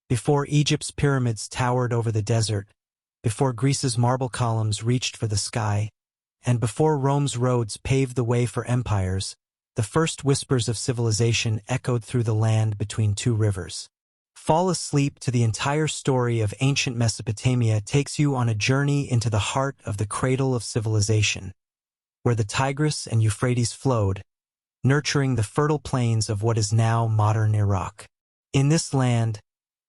Before Egypt's pyramids towered over the desert, before Greece's marble columns reached for the sky, and before Rome's roads paved the way for empires, the first whispers of civilization echoed through the land between two rivers. Fall Asleep to the entire story of ancient Mesopotamia takes you on a journey into the heart of the cradle of civilization, where the Tigris and Euphrates flowed, nurturing the fertile plains of what is now modern Iraq. In this land,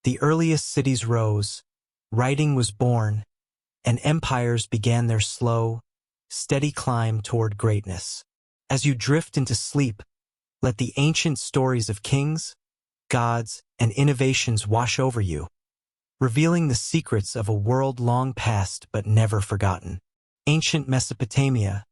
the earliest cities rose, writing was born, and empires began their slow, steady climb toward greatness. As you drift into sleep, let the ancient stories of kings, gods, and innovations wash over you, revealing the secrets of a world long past but never forgotten. Ancient Mesopotamia,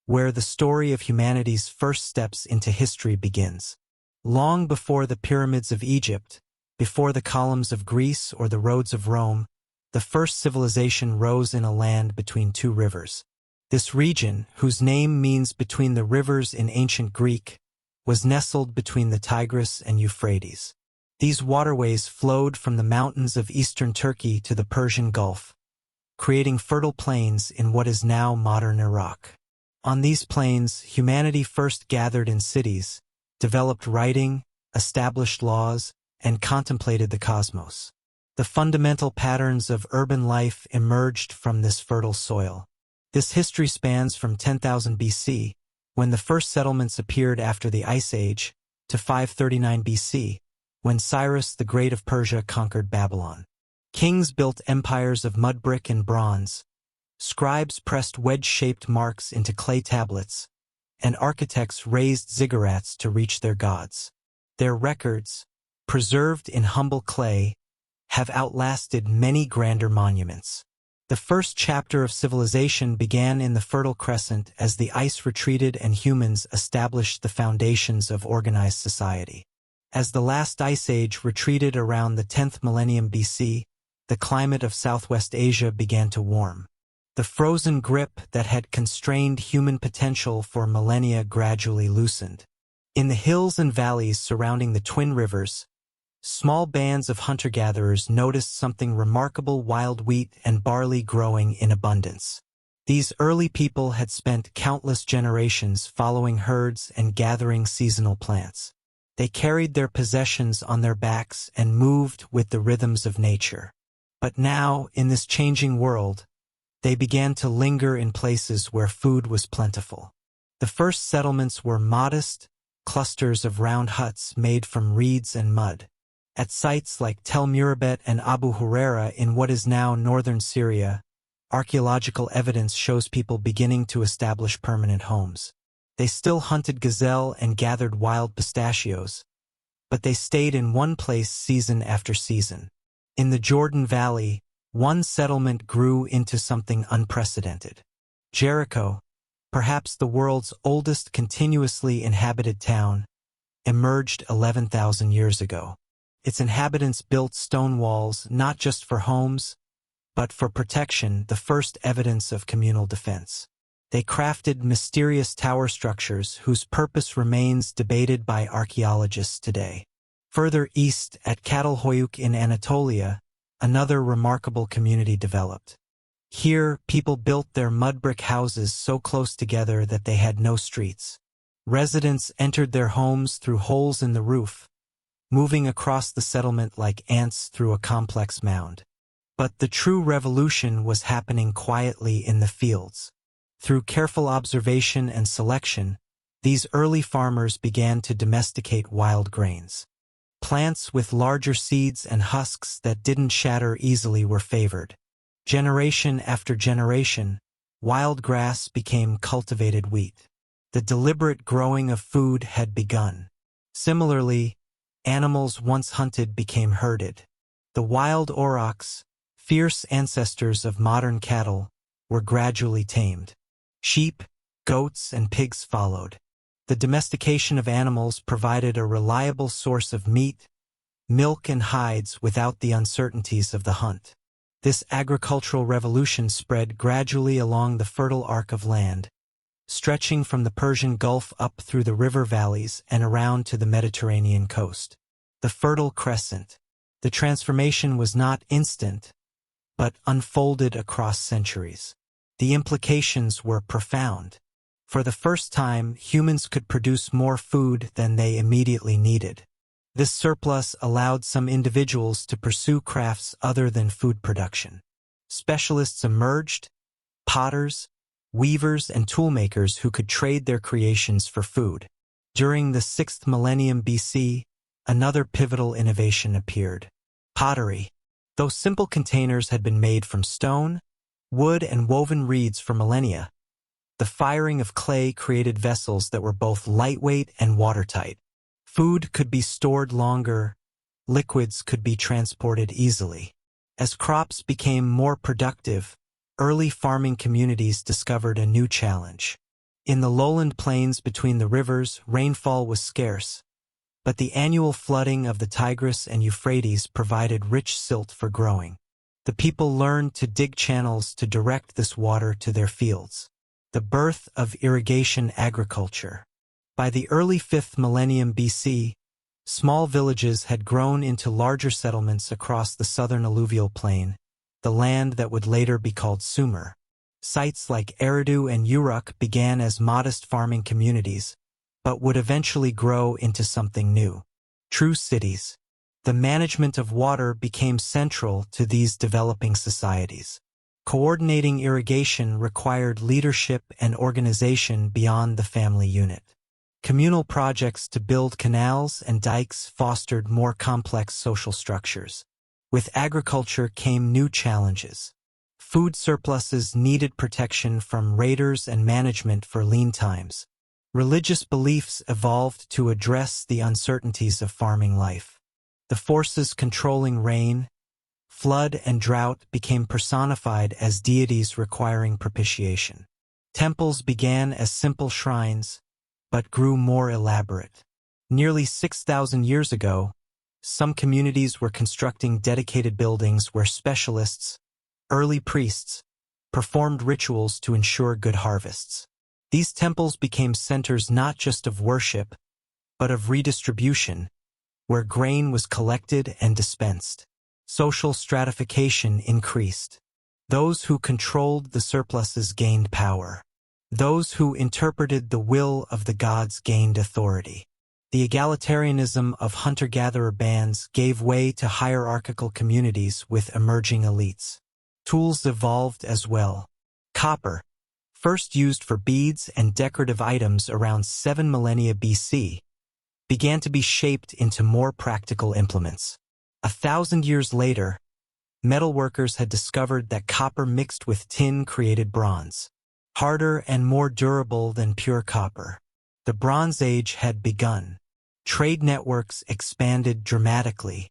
where the story of humanity's first steps into history begins. Long before the pyramids of Egypt, before the columns of Greece or the roads of Rome, the first civilization rose in a land between two rivers. This region, whose name means between the rivers in ancient Greek, was nestled between the Tigris and Euphrates. These waterways flowed from the mountains of eastern Turkey to the Persian Gulf, creating fertile plains in what is now modern Iraq. On these plains, humanity first gathered in cities, developed writing, established laws, and contemplated the cosmos. The fundamental patterns of urban life emerged from this fertile soil. This history spans from 10,000 BC, when the first settlements appeared after the Ice Age, to 539 BC, when Cyrus the Great of Persia conquered Babylon. Kings built empires of mud brick and bronze, scribes pressed wedge-shaped marks into clay tablets, and architects raised ziggurats to reach their gods. Their records, preserved in humble clay, have outlasted many grander monuments. The first chapter of civilization began in the Fertile Crescent as the ice retreated and humans established the foundations of organized society. As the last ice age retreated around the 10th millennium BC, the climate of Southwest Asia began to warm. The frozen grip that had constrained human potential for millennia gradually loosened. In the hills and valleys surrounding the twin rivers, small bands of hunter-gatherers noticed something remarkable: wild wheat and barley growing in abundance. These early people had spent countless generations following herds and gathering seasonal plants. They carried their possessions on their backs and moved with the rhythms of nature. But now, in this changing world, they began to linger in places where food was plentiful. The first settlements were modest clusters of round huts made from reeds and mud. At sites like Tel Murabet and Abu Huraira in what is now northern Syria, archaeological evidence shows people beginning to establish permanent homes. They still hunted gazelle and gathered wild pistachios, but they stayed in one place season after season. In the Jordan Valley, one settlement grew into something unprecedented. Jericho, perhaps the world's oldest continuously inhabited town, emerged 11,000 years ago. Its inhabitants built stone walls not just for homes, but for protection, the first evidence of communal defense. They crafted mysterious tower structures whose purpose remains debated by archaeologists today. Further east, at Çatalhöyük in Anatolia, another remarkable community developed. Here, people built their mud brick houses so close together that they had no streets. Residents entered their homes through holes in the roof, moving across the settlement like ants through a complex mound. But the true revolution was happening quietly in the fields. Through careful observation and selection, these early farmers began to domesticate wild grains. Plants with larger seeds and husks that didn't shatter easily were favored. Generation after generation, wild grass became cultivated wheat. The deliberate growing of food had begun. Similarly, animals once hunted became herded. The wild aurochs, fierce ancestors of modern cattle, were gradually tamed. Sheep, goats, and pigs followed. The domestication of animals provided a reliable source of meat, milk, and hides without the uncertainties of the hunt. This agricultural revolution spread gradually along the fertile arc of land, stretching from the Persian Gulf up through the river valleys and around to the Mediterranean coast. The Fertile Crescent. The transformation was not instant, but unfolded across centuries. The implications were profound. For the first time, humans could produce more food than they immediately needed. This surplus allowed some individuals to pursue crafts other than food production. Specialists emerged, potters, weavers, and toolmakers who could trade their creations for food. During the 6th millennium BC, another pivotal innovation appeared. Pottery. Though simple containers had been made from stone, wood, and woven reeds for millennia, the firing of clay created vessels that were both lightweight and watertight. Food could be stored longer, liquids could be transported easily. As crops became more productive, early farming communities discovered a new challenge. In the lowland plains between the rivers, rainfall was scarce, but the annual flooding of the Tigris and Euphrates provided rich silt for growing. The people learned to dig channels to direct this water to their fields. The birth of irrigation agriculture. By the early 5th millennium BC, small villages had grown into larger settlements across the southern alluvial plain, the land that would later be called Sumer. Sites like Eridu and Uruk began as modest farming communities, but would eventually grow into something new. True cities. The management of water became central to these developing societies. Coordinating irrigation required leadership and organization beyond the family unit. Communal projects to build canals and dikes fostered more complex social structures. With agriculture came new challenges. Food surpluses needed protection from raiders and management for lean times. Religious beliefs evolved to address the uncertainties of farming life. The forces controlling rain, flood, and drought became personified as deities requiring propitiation. Temples began as simple shrines, but grew more elaborate. Nearly 6,000 years ago, some communities were constructing dedicated buildings where specialists, early priests, performed rituals to ensure good harvests. These temples became centers not just of worship, but of redistribution, where grain was collected and dispensed. Social stratification increased. Those who controlled the surpluses gained power. Those who interpreted the will of the gods gained authority. The egalitarianism of hunter-gatherer bands gave way to hierarchical communities with emerging elites. Tools evolved as well. Copper, first used for beads and decorative items around 7 millennia BC, began to be shaped into more practical implements. 1,000 years later, metalworkers had discovered that copper mixed with tin created bronze. Harder and more durable than pure copper. The Bronze Age had begun. Trade networks expanded dramatically.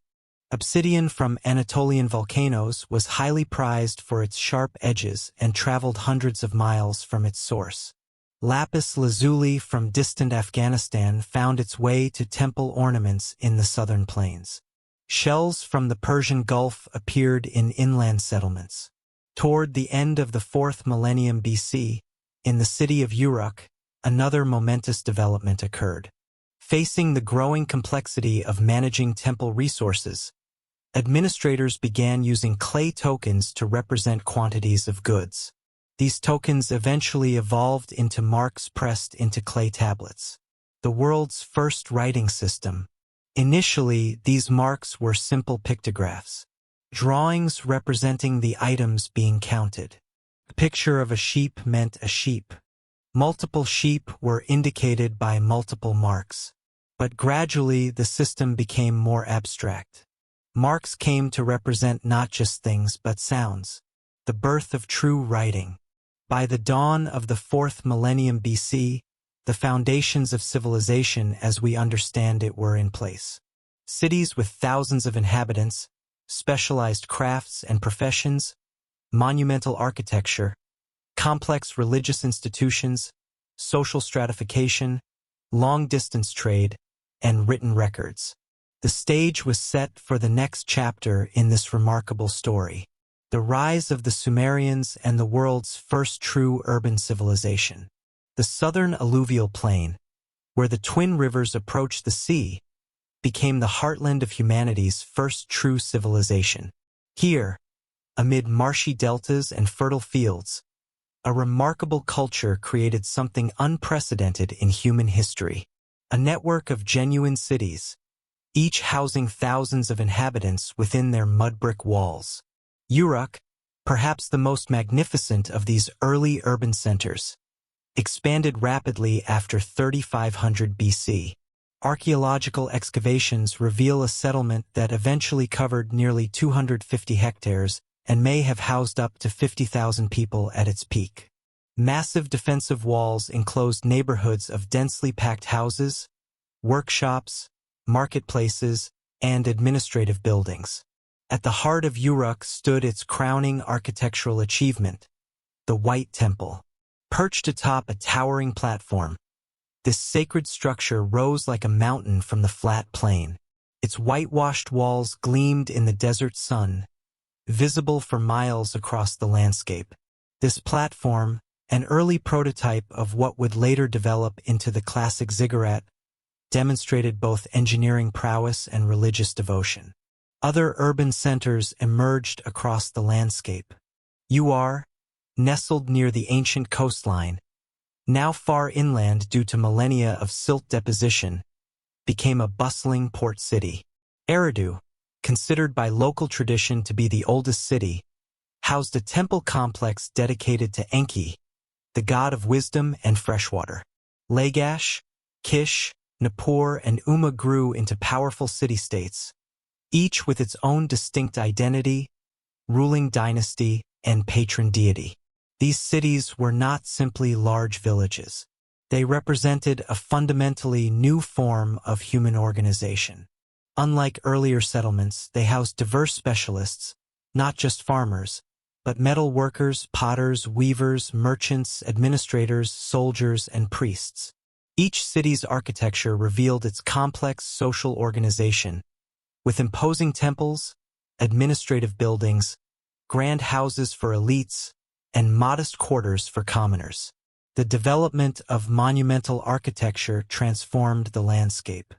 Obsidian from Anatolian volcanoes was highly prized for its sharp edges and traveled hundreds of miles from its source. Lapis lazuli from distant Afghanistan found its way to temple ornaments in the southern plains. Shells from the Persian Gulf appeared in inland settlements. Toward the end of the 4th millennium BC, in the city of Uruk, another momentous development occurred. Facing the growing complexity of managing temple resources, administrators began using clay tokens to represent quantities of goods. These tokens eventually evolved into marks pressed into clay tablets. The world's first writing system. Initially, these marks were simple pictographs. Drawings representing the items being counted. A picture of a sheep meant a sheep. Multiple sheep were indicated by multiple marks. But gradually the system became more abstract. Marks came to represent not just things but sounds. The birth of true writing. By the dawn of the 4th millennium BC, the foundations of civilization as we understand it were in place. Cities with thousands of inhabitants, specialized crafts and professions, monumental architecture, complex religious institutions, social stratification, long-distance trade, and written records. The stage was set for the next chapter in this remarkable story, the rise of the Sumerians and the world's first true urban civilization. The southern alluvial plain, where the twin rivers approach the sea, became the heartland of humanity's first true civilization. Here, amid marshy deltas and fertile fields, a remarkable culture created something unprecedented in human history. A network of genuine cities, each housing thousands of inhabitants within their mud-brick walls. Uruk, perhaps the most magnificent of these early urban centers, expanded rapidly after 3500 BC. Archaeological excavations reveal a settlement that eventually covered nearly 250 hectares and may have housed up to 50,000 people at its peak. Massive defensive walls enclosed neighborhoods of densely packed houses, workshops, marketplaces, and administrative buildings. At the heart of Uruk stood its crowning architectural achievement, the White Temple. Perched atop a towering platform, this sacred structure rose like a mountain from the flat plain. Its whitewashed walls gleamed in the desert sun, visible for miles across the landscape. This platform, an early prototype of what would later develop into the classic ziggurat, demonstrated both engineering prowess and religious devotion. Other urban centers emerged across the landscape. Ur, nestled near the ancient coastline, now far inland due to millennia of silt deposition, became a bustling port city. Eridu, considered by local tradition to be the oldest city, housed a temple complex dedicated to Enki, the god of wisdom and freshwater. Lagash, Kish, Nippur, and Umma grew into powerful city-states, each with its own distinct identity, ruling dynasty, and patron deity. These cities were not simply large villages. They represented a fundamentally new form of human organization. Unlike earlier settlements, they housed diverse specialists, not just farmers, but metal workers, potters, weavers, merchants, administrators, soldiers, and priests. Each city's architecture revealed its complex social organization, with imposing temples, administrative buildings, grand houses for elites, and modest quarters for commoners. The development of monumental architecture transformed the landscape.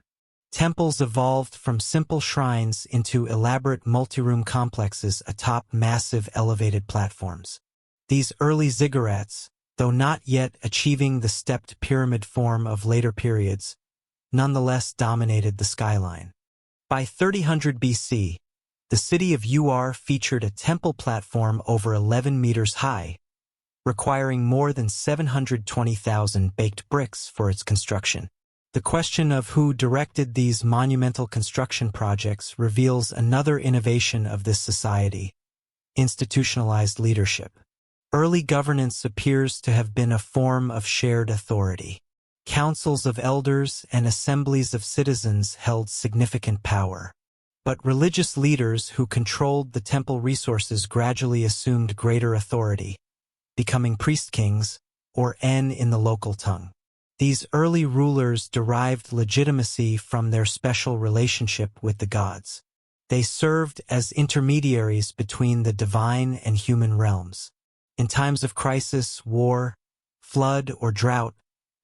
Temples evolved from simple shrines into elaborate multi-room complexes atop massive elevated platforms. These early ziggurats, though not yet achieving the stepped pyramid form of later periods, nonetheless dominated the skyline. By 3000 BC, the city of Ur featured a temple platform over 11 meters high, requiring more than 720,000 baked bricks for its construction. The question of who directed these monumental construction projects reveals another innovation of this society: institutionalized leadership. Early governance appears to have been a form of shared authority. Councils of elders and assemblies of citizens held significant power. But religious leaders who controlled the temple resources gradually assumed greater authority, becoming priest-kings, or En in the local tongue. These early rulers derived legitimacy from their special relationship with the gods. They served as intermediaries between the divine and human realms. In times of crisis, war, flood, or drought,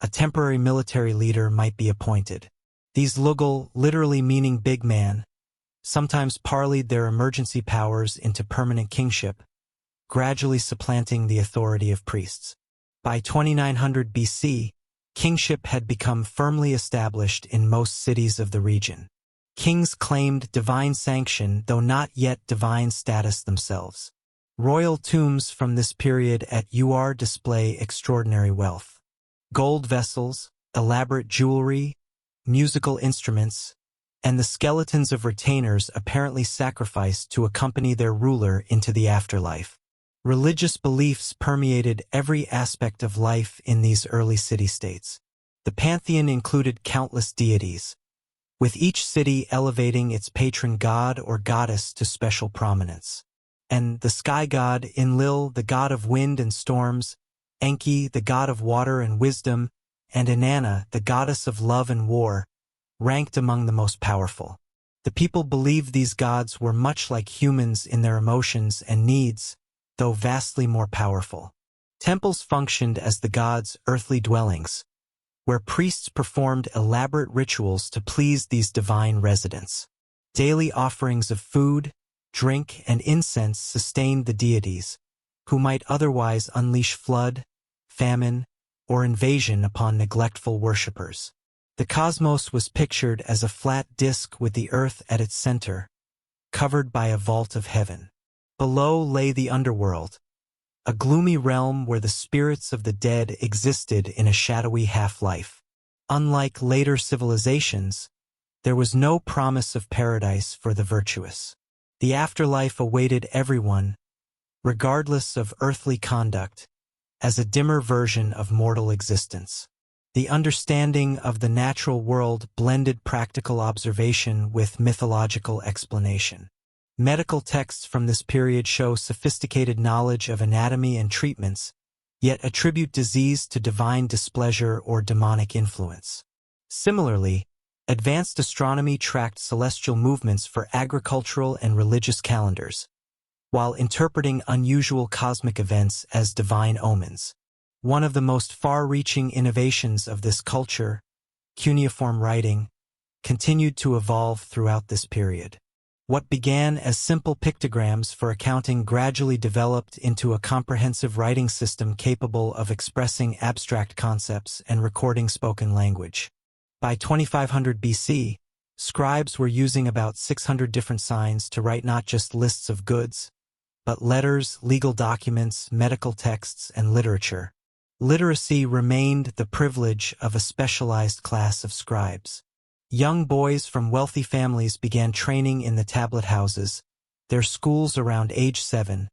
a temporary military leader might be appointed. These Lugal, literally meaning big man, sometimes parlayed their emergency powers into permanent kingship, gradually supplanting the authority of priests. By 2900 BC, kingship had become firmly established in most cities of the region. Kings claimed divine sanction, though not yet divine status themselves. Royal tombs from this period at Ur display extraordinary wealth. Gold vessels, elaborate jewelry, musical instruments, and the skeletons of retainers apparently sacrificed to accompany their ruler into the afterlife. Religious beliefs permeated every aspect of life in these early city-states. The pantheon included countless deities, with each city elevating its patron god or goddess to special prominence. And the sky god Enlil, the god of wind and storms, Enki, the god of water and wisdom, and Inanna, the goddess of love and war, ranked among the most powerful. The people believed these gods were much like humans in their emotions and needs, though vastly more powerful. Temples functioned as the gods' earthly dwellings, where priests performed elaborate rituals to please these divine residents. Daily offerings of food, drink, and incense sustained the deities, who might otherwise unleash flood, famine, or invasion upon neglectful worshippers. The cosmos was pictured as a flat disk with the earth at its center, covered by a vault of heaven. Below lay the underworld, a gloomy realm where the spirits of the dead existed in a shadowy half-life. Unlike later civilizations, there was no promise of paradise for the virtuous. The afterlife awaited everyone, regardless of earthly conduct, as a dimmer version of mortal existence. The understanding of the natural world blended practical observation with mythological explanation. Medical texts from this period show sophisticated knowledge of anatomy and treatments, yet attribute disease to divine displeasure or demonic influence. Similarly, advanced astronomy tracked celestial movements for agricultural and religious calendars, while interpreting unusual cosmic events as divine omens. One of the most far-reaching innovations of this culture, cuneiform writing, continued to evolve throughout this period. What began as simple pictograms for accounting gradually developed into a comprehensive writing system capable of expressing abstract concepts and recording spoken language. By 2500 BC, scribes were using about 600 different signs to write not just lists of goods, but letters, legal documents, medical texts, and literature. Literacy remained the privilege of a specialized class of scribes. Young boys from wealthy families began training in the tablet houses, their schools around age 7,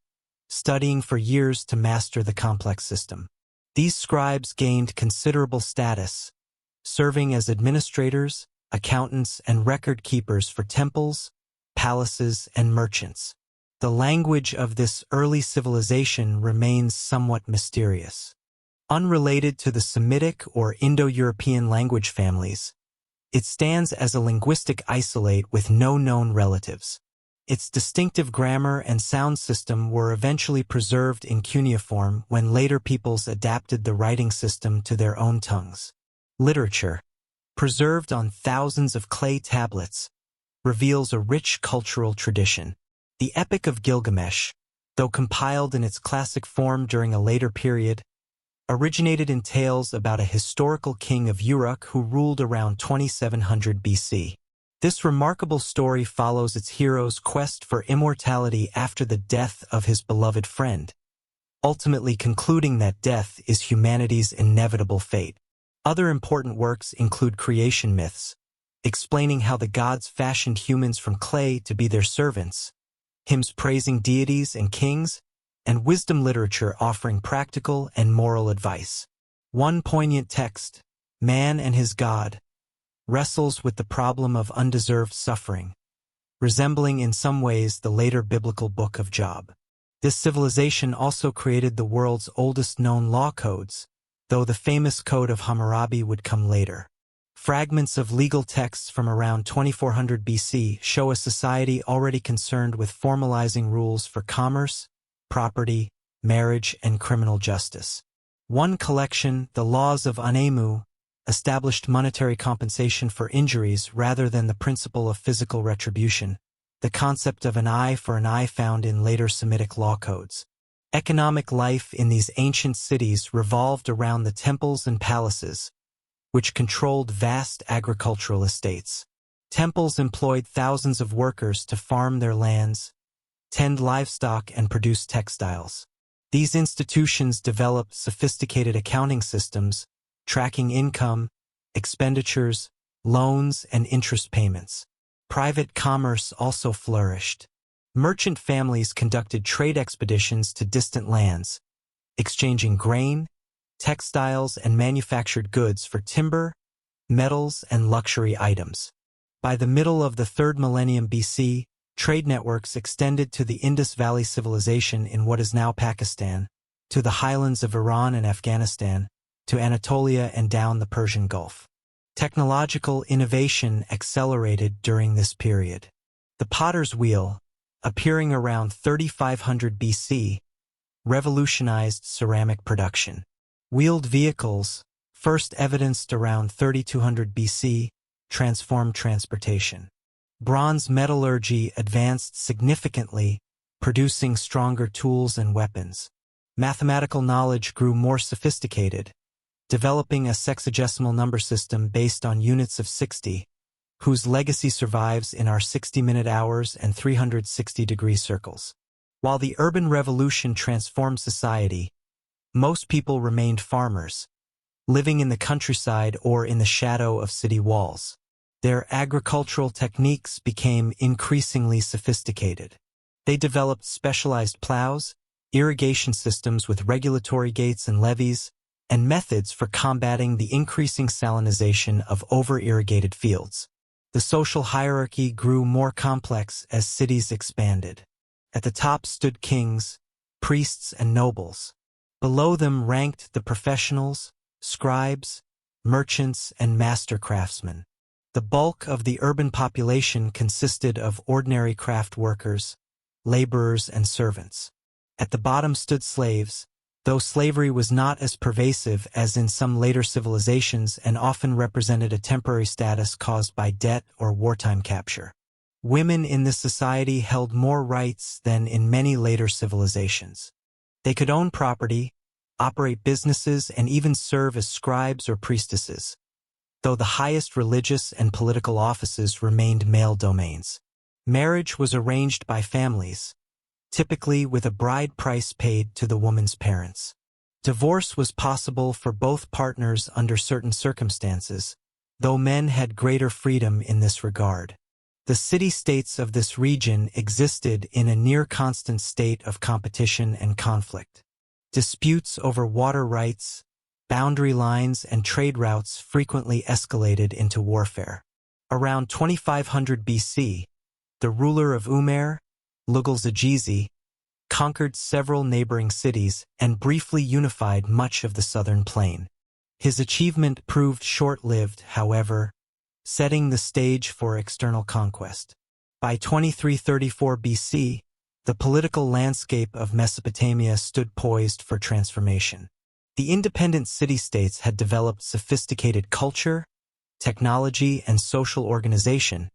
studying for years to master the complex system. These scribes gained considerable status, serving as administrators, accountants, and record keepers for temples, palaces, and merchants. The language of this early civilization remains somewhat mysterious. Unrelated to the Semitic or Indo-European language families, it stands as a linguistic isolate with no known relatives. Its distinctive grammar and sound system were eventually preserved in cuneiform when later peoples adapted the writing system to their own tongues. Literature, preserved on thousands of clay tablets, reveals a rich cultural tradition. The Epic of Gilgamesh, though compiled in its classic form during a later period, originated in tales about a historical king of Uruk who ruled around 2700 BC. This remarkable story follows its hero's quest for immortality after the death of his beloved friend, ultimately concluding that death is humanity's inevitable fate. Other important works include creation myths, explaining how the gods fashioned humans from clay to be their servants, hymns praising deities and kings, and wisdom literature offering practical and moral advice. One poignant text, Man and His God, wrestles with the problem of undeserved suffering, resembling in some ways the later biblical book of Job. This civilization also created the world's oldest known law codes, though the famous Code of Hammurabi would come later. Fragments of legal texts from around 2400 BC show a society already concerned with formalizing rules for commerce, property, marriage, and criminal justice. One collection, the Laws of Anemu, established monetary compensation for injuries rather than the principle of physical retribution, the concept of an eye for an eye found in later Semitic law codes. Economic life in these ancient cities revolved around the temples and palaces, which controlled vast agricultural estates. Temples employed thousands of workers to farm their lands, tend livestock, and produce textiles. These institutions developed sophisticated accounting systems, tracking income, expenditures, loans, and interest payments. Private commerce also flourished. Merchant families conducted trade expeditions to distant lands, exchanging grain, textiles, and manufactured goods for timber, metals, and luxury items. By the middle of the 3rd millennium BC, trade networks extended to the Indus Valley Civilization in what is now Pakistan, to the highlands of Iran and Afghanistan, to Anatolia and down the Persian Gulf. Technological innovation accelerated during this period. The potter's wheel, appearing around 3500 BC, revolutionized ceramic production. Wheeled vehicles, first evidenced around 3200 BC, transformed transportation. Bronze metallurgy advanced significantly, producing stronger tools and weapons. Mathematical knowledge grew more sophisticated, developing a sexagesimal number system based on units of 60, whose legacy survives in our 60-minute hours and 360-degree circles. While the urban revolution transformed society, most people remained farmers, living in the countryside or in the shadow of city walls. Their agricultural techniques became increasingly sophisticated. They developed specialized plows, irrigation systems with regulatory gates and levees, and methods for combating the increasing salinization of over-irrigated fields. The social hierarchy grew more complex as cities expanded. At the top stood kings, priests, and nobles. Below them ranked the professionals, scribes, merchants, and master craftsmen. The bulk of the urban population consisted of ordinary craft workers, laborers, and servants. At the bottom stood slaves, though slavery was not as pervasive as in some later civilizations and often represented a temporary status caused by debt or wartime capture. Women in this society held more rights than in many later civilizations. They could own property, operate businesses, and even serve as scribes or priestesses, though the highest religious and political offices remained male domains. Marriage was arranged by families, typically with a bride price paid to the woman's parents. Divorce was possible for both partners under certain circumstances, though men had greater freedom in this regard. The city-states of this region existed in a near-constant state of competition and conflict. Disputes over water rights, boundary lines, and trade routes frequently escalated into warfare. Around 2500 BC, the ruler of Umer, Lugal-Zagizi, conquered several neighboring cities and briefly unified much of the southern plain. His achievement proved short-lived, however, setting the stage for external conquest. By 2334 BC, the political landscape of Mesopotamia stood poised for transformation. The independent city-states had developed sophisticated culture, technology, and social organization,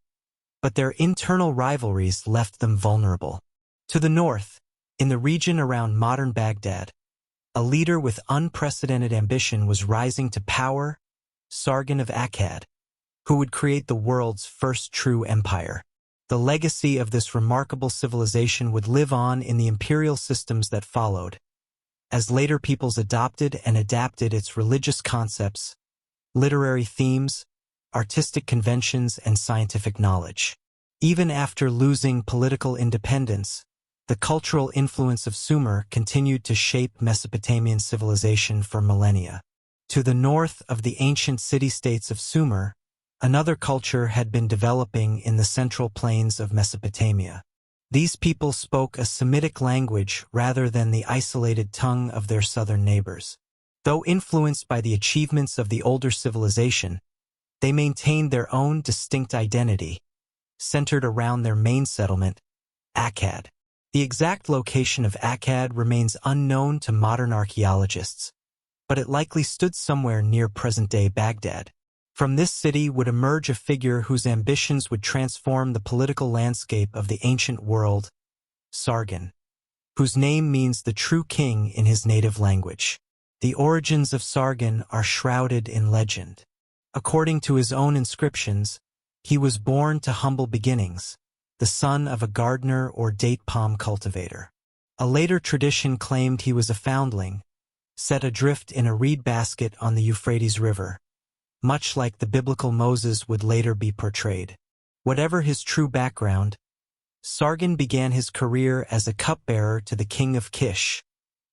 but their internal rivalries left them vulnerable. To the north, in the region around modern Baghdad, a leader with unprecedented ambition was rising to power, Sargon of Akkad, who would create the world's first true empire. The legacy of this remarkable civilization would live on in the imperial systems that followed, as later peoples adopted and adapted its religious concepts, literary themes, artistic conventions, and scientific knowledge. Even after losing political independence, the cultural influence of Sumer continued to shape Mesopotamian civilization for millennia. To the north of the ancient city-states of Sumer, another culture had been developing in the central plains of Mesopotamia. These people spoke a Semitic language rather than the isolated tongue of their southern neighbors. Though influenced by the achievements of the older civilization, they maintained their own distinct identity, centered around their main settlement, Akkad. The exact location of Akkad remains unknown to modern archaeologists, but it likely stood somewhere near present-day Baghdad. From this city would emerge a figure whose ambitions would transform the political landscape of the ancient world, Sargon, whose name means the true king in his native language. The origins of Sargon are shrouded in legend. According to his own inscriptions, he was born to humble beginnings, the son of a gardener or date palm cultivator. A later tradition claimed he was a foundling, set adrift in a reed basket on the Euphrates River, much like the biblical Moses would later be portrayed. Whatever his true background, Sargon began his career as a cupbearer to the king of Kish,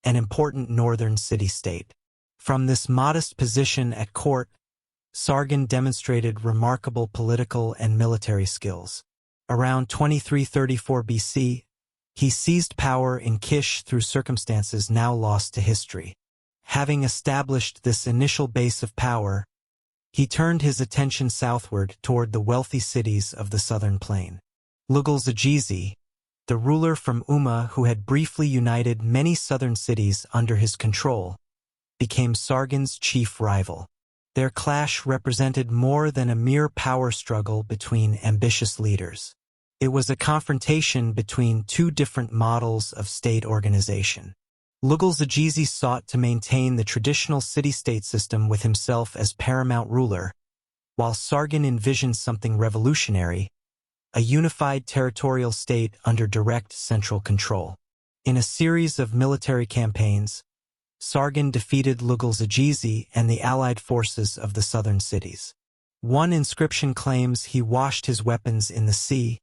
an important northern city-state. From this modest position at court, Sargon demonstrated remarkable political and military skills. Around 2334 BC, he seized power in Kish through circumstances now lost to history. Having established this initial base of power, he turned his attention southward toward the wealthy cities of the southern plain. Lugal-Zagizi, the ruler from Umma who had briefly united many southern cities under his control, became Sargon's chief rival. Their clash represented more than a mere power struggle between ambitious leaders. It was a confrontation between two different models of state organization. Lull sought to maintain the traditional city-state system with himself as paramount ruler, while Sargon envisioned something revolutionary, a unified territorial state under direct central control. In a series of military campaigns, Sargon defeated Lull and the allied forces of the southern cities. One inscription claims he washed his weapons in the sea,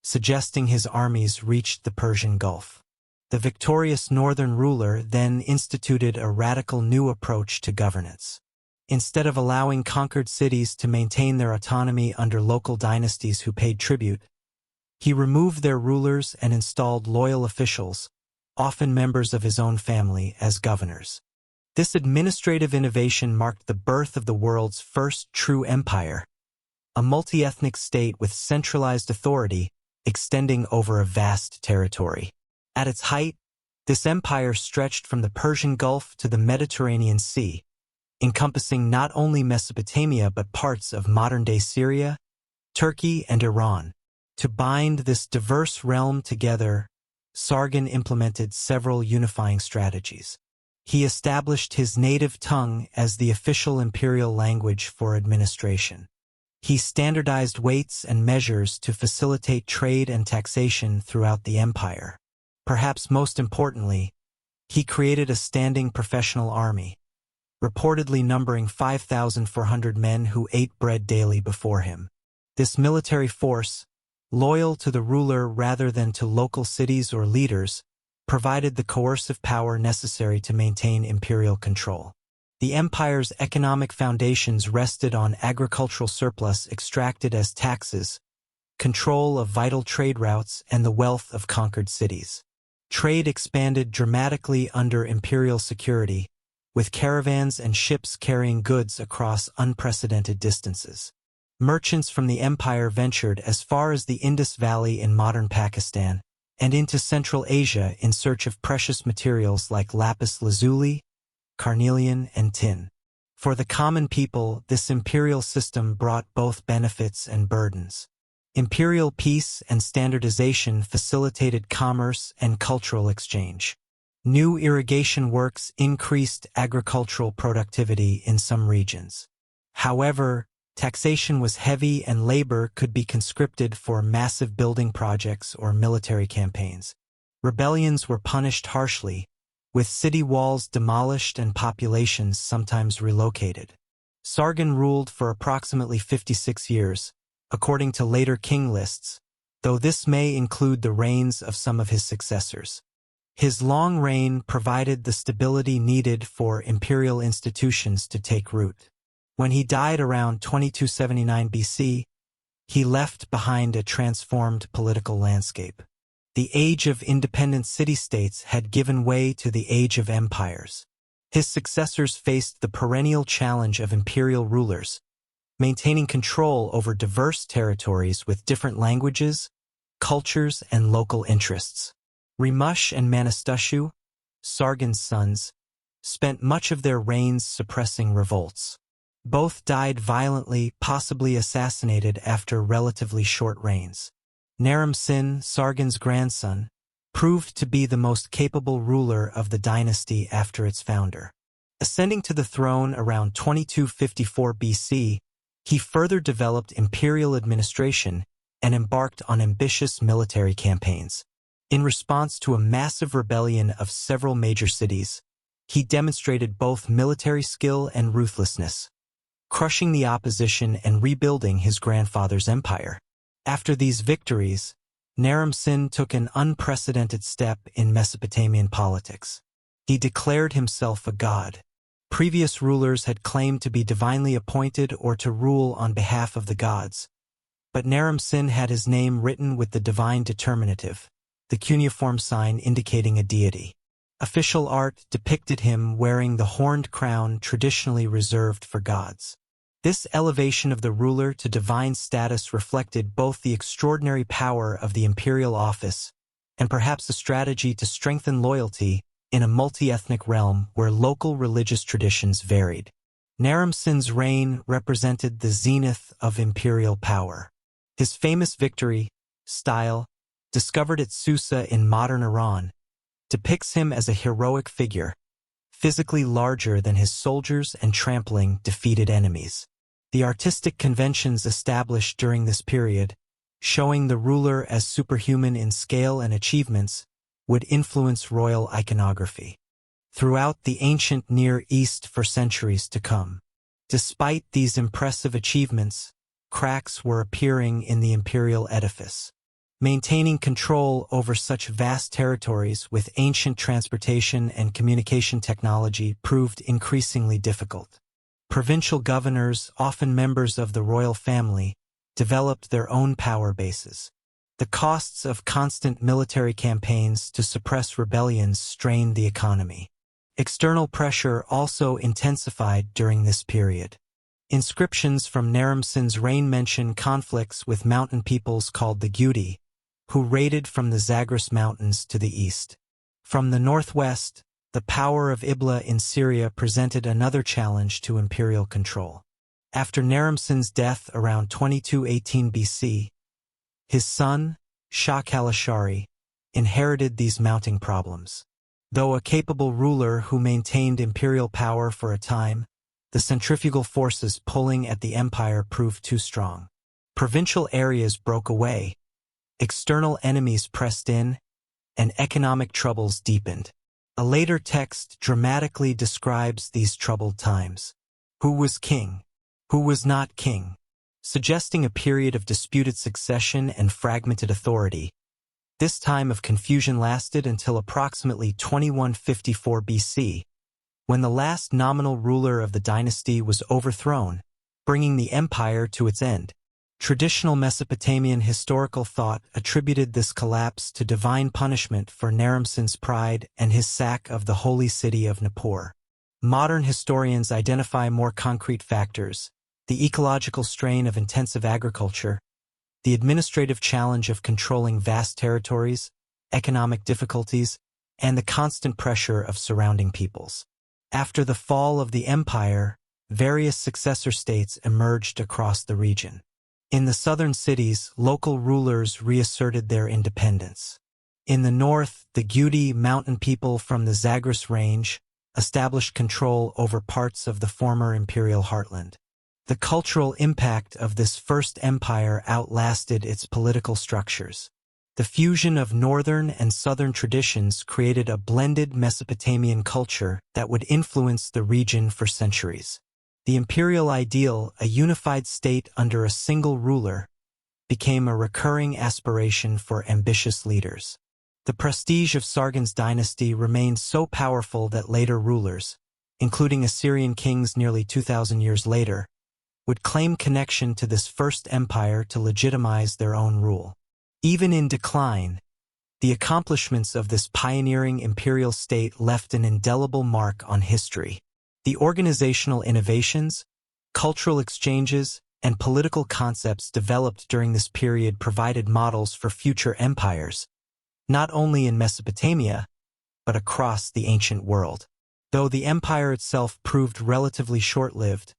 suggesting his armies reached the Persian Gulf. The victorious northern ruler then instituted a radical new approach to governance. Instead of allowing conquered cities to maintain their autonomy under local dynasties who paid tribute, he removed their rulers and installed loyal officials, often members of his own family, as governors. This administrative innovation marked the birth of the world's first true empire, a multi-ethnic state with centralized authority extending over a vast territory. At its height, this empire stretched from the Persian Gulf to the Mediterranean Sea, encompassing not only Mesopotamia but parts of modern-day Syria, Turkey, and Iran. To bind this diverse realm together, Sargon implemented several unifying strategies. He established his native tongue as the official imperial language for administration. He standardized weights and measures to facilitate trade and taxation throughout the empire. Perhaps most importantly, he created a standing professional army, reportedly numbering 5,400 men who ate bread daily before him. This military force, loyal to the ruler rather than to local cities or leaders, provided the coercive power necessary to maintain imperial control. The empire's economic foundations rested on agricultural surplus extracted as taxes, control of vital trade routes, and the wealth of conquered cities. Trade expanded dramatically under imperial security, with caravans and ships carrying goods across unprecedented distances. Merchants from the empire ventured as far as the Indus Valley in modern Pakistan and into Central Asia in search of precious materials like lapis lazuli, carnelian, and tin. For the common people, this imperial system brought both benefits and burdens. Imperial peace and standardization facilitated commerce and cultural exchange. New irrigation works increased agricultural productivity in some regions. However, taxation was heavy and labor could be conscripted for massive building projects or military campaigns. Rebellions were punished harshly, with city walls demolished and populations sometimes relocated. Sargon ruled for approximately 56 years, according to later king lists, though this may include the reigns of some of his successors. His long reign provided the stability needed for imperial institutions to take root. When he died around 2279 BC, he left behind a transformed political landscape. The age of independent city-states had given way to the age of empires. His successors faced the perennial challenge of imperial rulers, maintaining control over diverse territories with different languages, cultures, and local interests. Rimush and Manastushu, Sargon's sons, spent much of their reigns suppressing revolts. Both died violently, possibly assassinated after relatively short reigns. Naram-Sin, Sargon's grandson, proved to be the most capable ruler of the dynasty after its founder. Ascending to the throne around 2254 BC, he further developed imperial administration and embarked on ambitious military campaigns. In response to a massive rebellion of several major cities, he demonstrated both military skill and ruthlessness, crushing the opposition and rebuilding his grandfather's empire. After these victories, Naram-Sin took an unprecedented step in Mesopotamian politics. He declared himself a god. Previous rulers had claimed to be divinely appointed or to rule on behalf of the gods, but Naram-Sin had his name written with the divine determinative, the cuneiform sign indicating a deity. Official art depicted him wearing the horned crown traditionally reserved for gods. This elevation of the ruler to divine status reflected both the extraordinary power of the imperial office and perhaps a strategy to strengthen loyalty in a multi-ethnic realm where local religious traditions varied. Naram-Sin's reign represented the zenith of imperial power. His famous victory, style, discovered at Susa in modern Iran, depicts him as a heroic figure, physically larger than his soldiers and trampling defeated enemies. The artistic conventions established during this period, showing the ruler as superhuman in scale and achievements, would influence royal iconography throughout the ancient Near East for centuries to come. Despite these impressive achievements, cracks were appearing in the imperial edifice. Maintaining control over such vast territories with ancient transportation and communication technology proved increasingly difficult. Provincial governors, often members of the royal family, developed their own power bases. The costs of constant military campaigns to suppress rebellions strained the economy. External pressure also intensified during this period. Inscriptions from Naram-Sin's reign mention conflicts with mountain peoples called the Gudi, who raided from the Zagros Mountains to the east. From the northwest, the power of Ibla in Syria presented another challenge to imperial control. After Naram-Sin's death around 2218 BC, his son, Shah Kalashari, inherited these mounting problems. Though a capable ruler who maintained imperial power for a time, the centrifugal forces pulling at the empire proved too strong. Provincial areas broke away, external enemies pressed in, and economic troubles deepened. A later text dramatically describes these troubled times. Who was king? Who was not king? Suggesting a period of disputed succession and fragmented authority. This time of confusion lasted until approximately 2154 BC, when the last nominal ruler of the dynasty was overthrown, bringing the empire to its end. Traditional Mesopotamian historical thought attributed this collapse to divine punishment for Naram-Sin's pride and his sack of the holy city of Nippur. Modern historians identify more concrete factors: the ecological strain of intensive agriculture, the administrative challenge of controlling vast territories, economic difficulties, and the constant pressure of surrounding peoples. After the fall of the empire, various successor states emerged across the region. In the southern cities, local rulers reasserted their independence. In the north, the Gudi mountain people from the Zagros range established control over parts of the former imperial heartland. The cultural impact of this first empire outlasted its political structures. The fusion of northern and southern traditions created a blended Mesopotamian culture that would influence the region for centuries. The imperial ideal, a unified state under a single ruler, became a recurring aspiration for ambitious leaders. The prestige of Sargon's dynasty remained so powerful that later rulers, including Assyrian kings nearly 2,000 years later, would claim connection to this first empire to legitimize their own rule. Even in decline, the accomplishments of this pioneering imperial state left an indelible mark on history. The organizational innovations, cultural exchanges, and political concepts developed during this period provided models for future empires, not only in Mesopotamia, but across the ancient world. Though the empire itself proved relatively short-lived,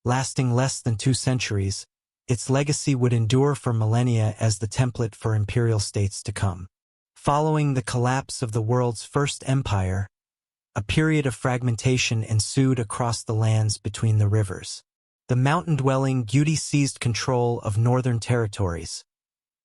lasting less than 2 centuries, its legacy would endure for millennia as the template for imperial states to come. Following the collapse of the world's first empire, a period of fragmentation ensued across the lands between the rivers. The mountain-dwelling Gudi seized control of northern territories,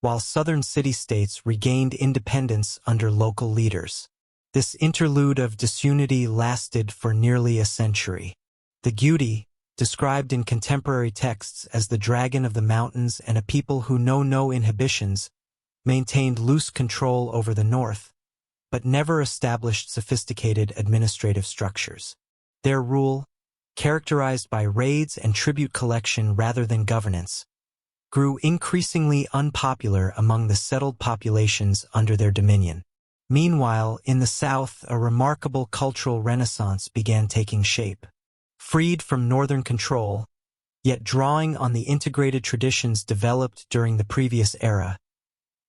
while southern city-states regained independence under local leaders. This interlude of disunity lasted for nearly a century. The Gudi, described in contemporary texts as the dragon of the mountains and a people who know no inhibitions, maintained loose control over the north, but never established sophisticated administrative structures. Their rule, characterized by raids and tribute collection rather than governance, grew increasingly unpopular among the settled populations under their dominion. Meanwhile, in the south, a remarkable cultural renaissance began taking shape. Freed from northern control, yet drawing on the integrated traditions developed during the previous era,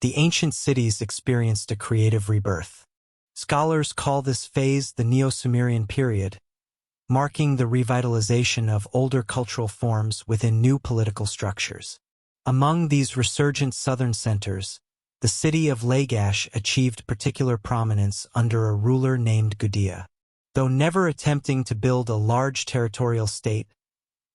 the ancient cities experienced a creative rebirth. Scholars call this phase the Neo-Sumerian period, marking the revitalization of older cultural forms within new political structures. Among these resurgent southern centers, the city of Lagash achieved particular prominence under a ruler named Gudea. Though never attempting to build a large territorial state,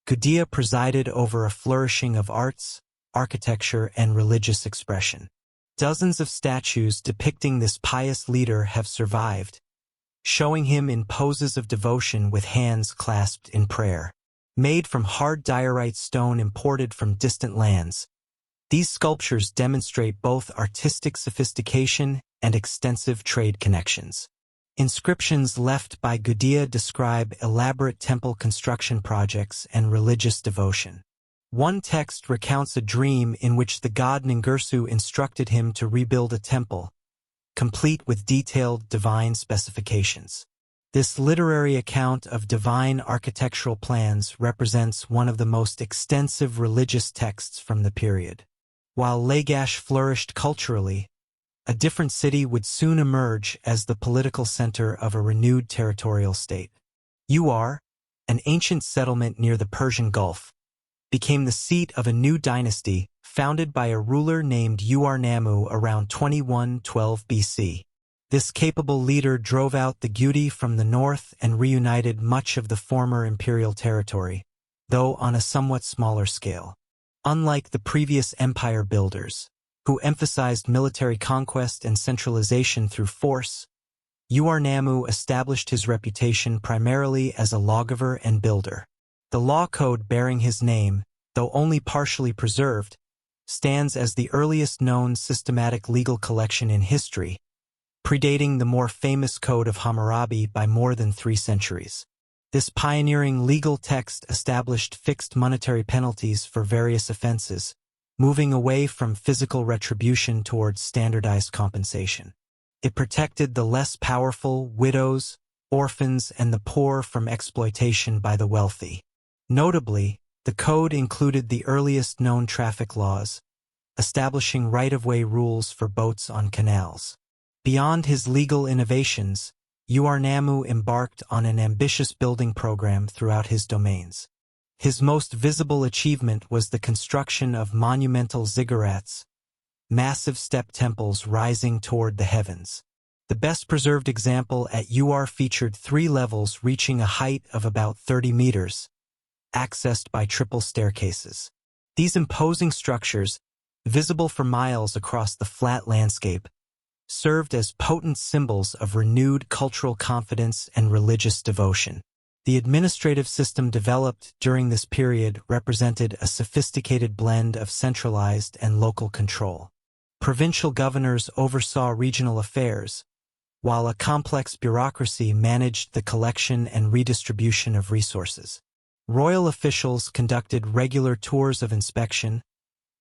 Gudea presided over a flourishing of arts, architecture, and religious expression. Dozens of statues depicting this pious leader have survived, showing him in poses of devotion with hands clasped in prayer. Made from hard diorite stone imported from distant lands, these sculptures demonstrate both artistic sophistication and extensive trade connections. Inscriptions left by Gudea describe elaborate temple construction projects and religious devotion. One text recounts a dream in which the god Ningirsu instructed him to rebuild a temple, complete with detailed divine specifications. This literary account of divine architectural plans represents one of the most extensive religious texts from the period. While Lagash flourished culturally, a different city would soon emerge as the political center of a renewed territorial state. Uar, an ancient settlement near the Persian Gulf, became the seat of a new dynasty founded by a ruler named Uar-Nammu around 2112 BC. This capable leader drove out the Gudi from the north and reunited much of the former imperial territory, though on a somewhat smaller scale. Unlike the previous empire builders, who emphasized military conquest and centralization through force, Uar-Nammu established his reputation primarily as a lawgiver and builder. The law code bearing his name, though only partially preserved, stands as the earliest known systematic legal collection in history, predating the more famous Code of Hammurabi by more than 3 centuries. This pioneering legal text established fixed monetary penalties for various offenses, moving away from physical retribution towards standardized compensation. It protected the less powerful, widows, orphans, and the poor from exploitation by the wealthy. Notably, the code included the earliest known traffic laws, establishing right-of-way rules for boats on canals. Beyond his legal innovations, Uar-Nammu embarked on an ambitious building program throughout his domains. His most visible achievement was the construction of monumental ziggurats, massive step temples rising toward the heavens. The best-preserved example at Uar featured 3 levels reaching a height of about 30 meters, accessed by triple staircases. These imposing structures, visible for miles across the flat landscape, served as potent symbols of renewed cultural confidence and religious devotion. The administrative system developed during this period represented a sophisticated blend of centralized and local control. Provincial governors oversaw regional affairs, while a complex bureaucracy managed the collection and redistribution of resources. Royal officials conducted regular tours of inspection,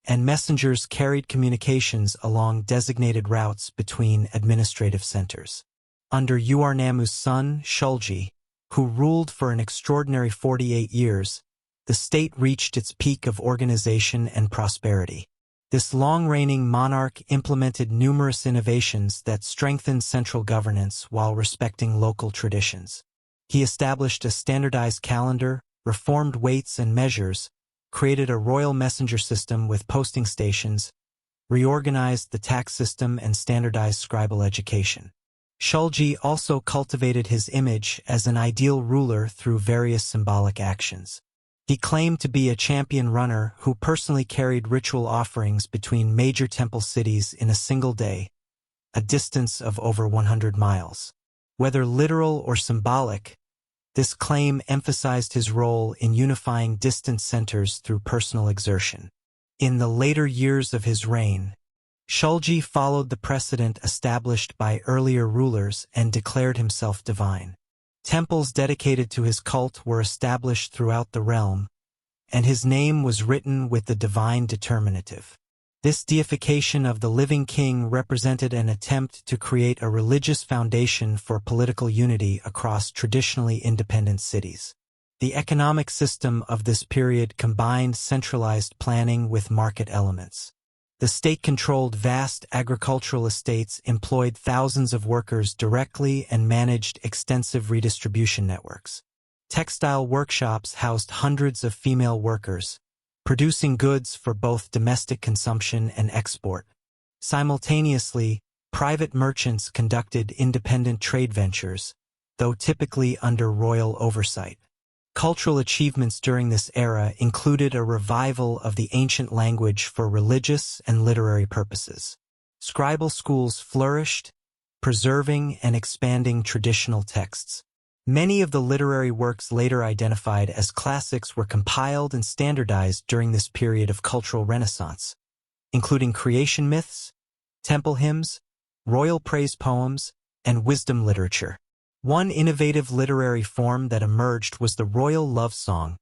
and messengers carried communications along designated routes between administrative centers. Under Uar-Nammu's son, Shulgi, who ruled for an extraordinary 48 years, the state reached its peak of organization and prosperity. This long-reigning monarch implemented numerous innovations that strengthened central governance while respecting local traditions. He established a standardized calendar, reformed weights and measures, created a royal messenger system with posting stations, reorganized the tax system, and standardized scribal education. Shulgi also cultivated his image as an ideal ruler through various symbolic actions. He claimed to be a champion runner who personally carried ritual offerings between major temple cities in a single day, a distance of over 100 miles. Whether literal or symbolic, this claim emphasized his role in unifying distant centers through personal exertion. In the later years of his reign, Shulgi followed the precedent established by earlier rulers and declared himself divine. Temples dedicated to his cult were established throughout the realm, and his name was written with the divine determinative. This deification of the living king represented an attempt to create a religious foundation for political unity across traditionally independent cities. The economic system of this period combined centralized planning with market elements. The state-controlled vast agricultural estates employed thousands of workers directly and managed extensive redistribution networks. Textile workshops housed hundreds of female workers, producing goods for both domestic consumption and export. Simultaneously, private merchants conducted independent trade ventures, though typically under royal oversight. Cultural achievements during this era included a revival of the ancient language for religious and literary purposes. Scribal schools flourished, preserving and expanding traditional texts. Many of the literary works later identified as classics were compiled and standardized during this period of cultural renaissance, including creation myths, temple hymns, royal praise poems, and wisdom literature. One innovative literary form that emerged was the royal love song,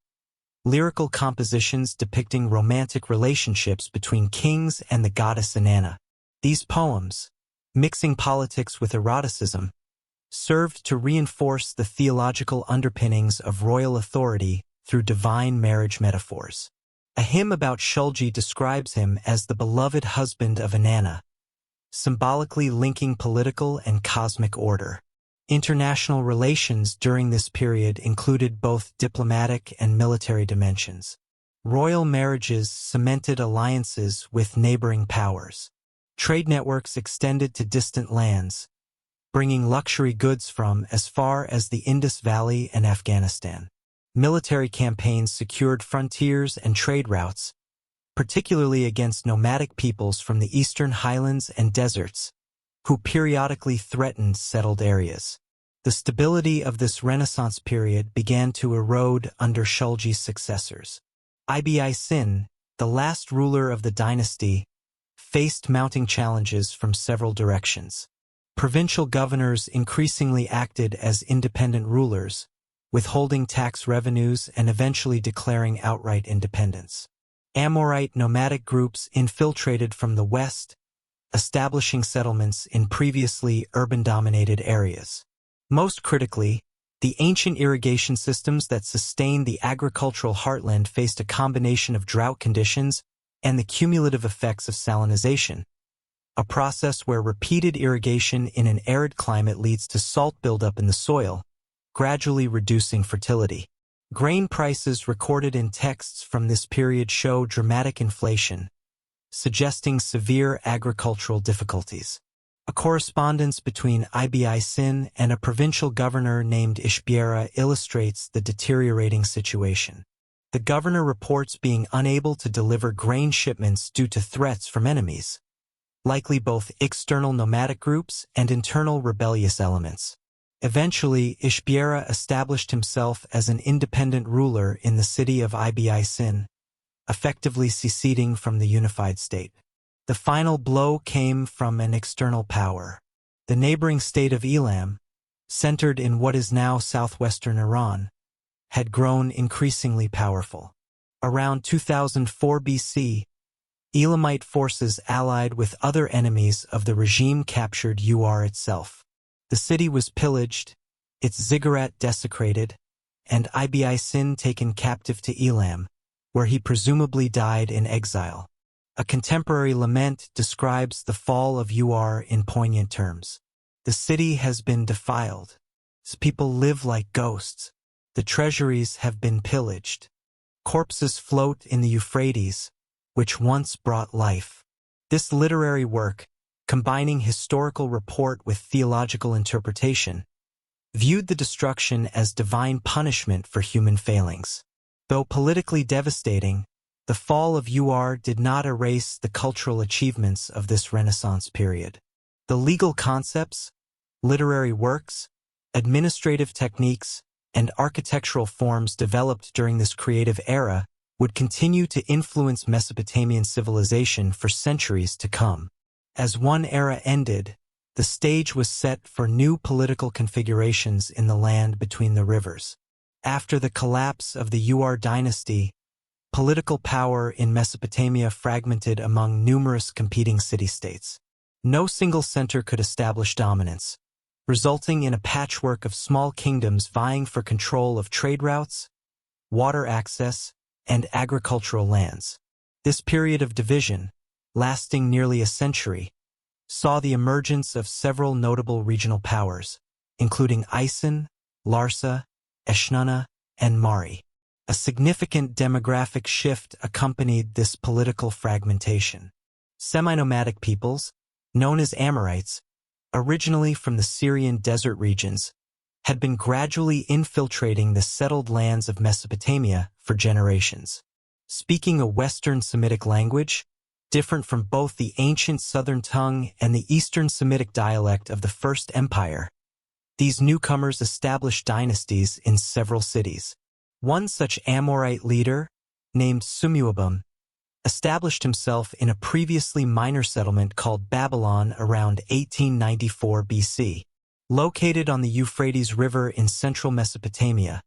lyrical compositions depicting romantic relationships between kings and the goddess Inanna. These poems, mixing politics with eroticism, served to reinforce the theological underpinnings of royal authority through divine marriage metaphors. A hymn about Shulgi describes him as the beloved husband of Inanna, symbolically linking political and cosmic order. International relations during this period included both diplomatic and military dimensions. Royal marriages cemented alliances with neighboring powers. Trade networks extended to distant lands, bringing luxury goods from as far as the Indus Valley and Afghanistan. Military campaigns secured frontiers and trade routes, particularly against nomadic peoples from the eastern highlands and deserts, who periodically threatened settled areas. The stability of this Renaissance period began to erode under Shulgi's successors. Ibn Sin, the last ruler of the dynasty, faced mounting challenges from several directions. Provincial governors increasingly acted as independent rulers, withholding tax revenues and eventually declaring outright independence. Amorite nomadic groups infiltrated from the west, establishing settlements in previously urban-dominated areas. Most critically, the ancient irrigation systems that sustained the agricultural heartland faced a combination of drought conditions and the cumulative effects of salinization, a process where repeated irrigation in an arid climate leads to salt buildup in the soil, gradually reducing fertility. Grain prices recorded in texts from this period show dramatic inflation, suggesting severe agricultural difficulties. A correspondence between Ibn Sin and a provincial governor named Ishbiera illustrates the deteriorating situation. The governor reports being unable to deliver grain shipments due to threats from enemies, likely both external nomadic groups and internal rebellious elements. Eventually, Ishbiera established himself as an independent ruler in the city of Ibn Sin, effectively seceding from the unified state. The final blow came from an external power. The neighboring state of Elam, centered in what is now southwestern Iran, had grown increasingly powerful. Around 2004 BC, Elamite forces allied with other enemies of the regime captured Ur itself. The city was pillaged, its ziggurat desecrated, and Ibn Sin taken captive to Elam, where he presumably died in exile. A contemporary lament describes the fall of Ur in poignant terms. The city has been defiled. Its people live like ghosts. The treasuries have been pillaged. Corpses float in the Euphrates, which once brought life. This literary work, combining historical report with theological interpretation, viewed the destruction as divine punishment for human failings. Though politically devastating, the fall of Ur did not erase the cultural achievements of this Renaissance period. The legal concepts, literary works, administrative techniques, and architectural forms developed during this creative era would continue to influence Mesopotamian civilization for centuries to come. As one era ended, the stage was set for new political configurations in the land between the rivers. After the collapse of the Ur dynasty, political power in Mesopotamia fragmented among numerous competing city-states. No single center could establish dominance, resulting in a patchwork of small kingdoms vying for control of trade routes, water access, and agricultural lands. This period of division, lasting nearly a century, saw the emergence of several notable regional powers, including Isin, Larsa, Eshnunna, and Mari. A significant demographic shift accompanied this political fragmentation. Semi-nomadic peoples, known as Amorites, originally from the Syrian desert regions, had been gradually infiltrating the settled lands of Mesopotamia for generations. Speaking a Western Semitic language, different from both the ancient Southern tongue and the Eastern Semitic dialect of the First Empire, these newcomers established dynasties in several cities. One such Amorite leader, named Sumuabum, established himself in a previously minor settlement called Babylon around 1894 BC. Located on the Euphrates River in central Mesopotamia,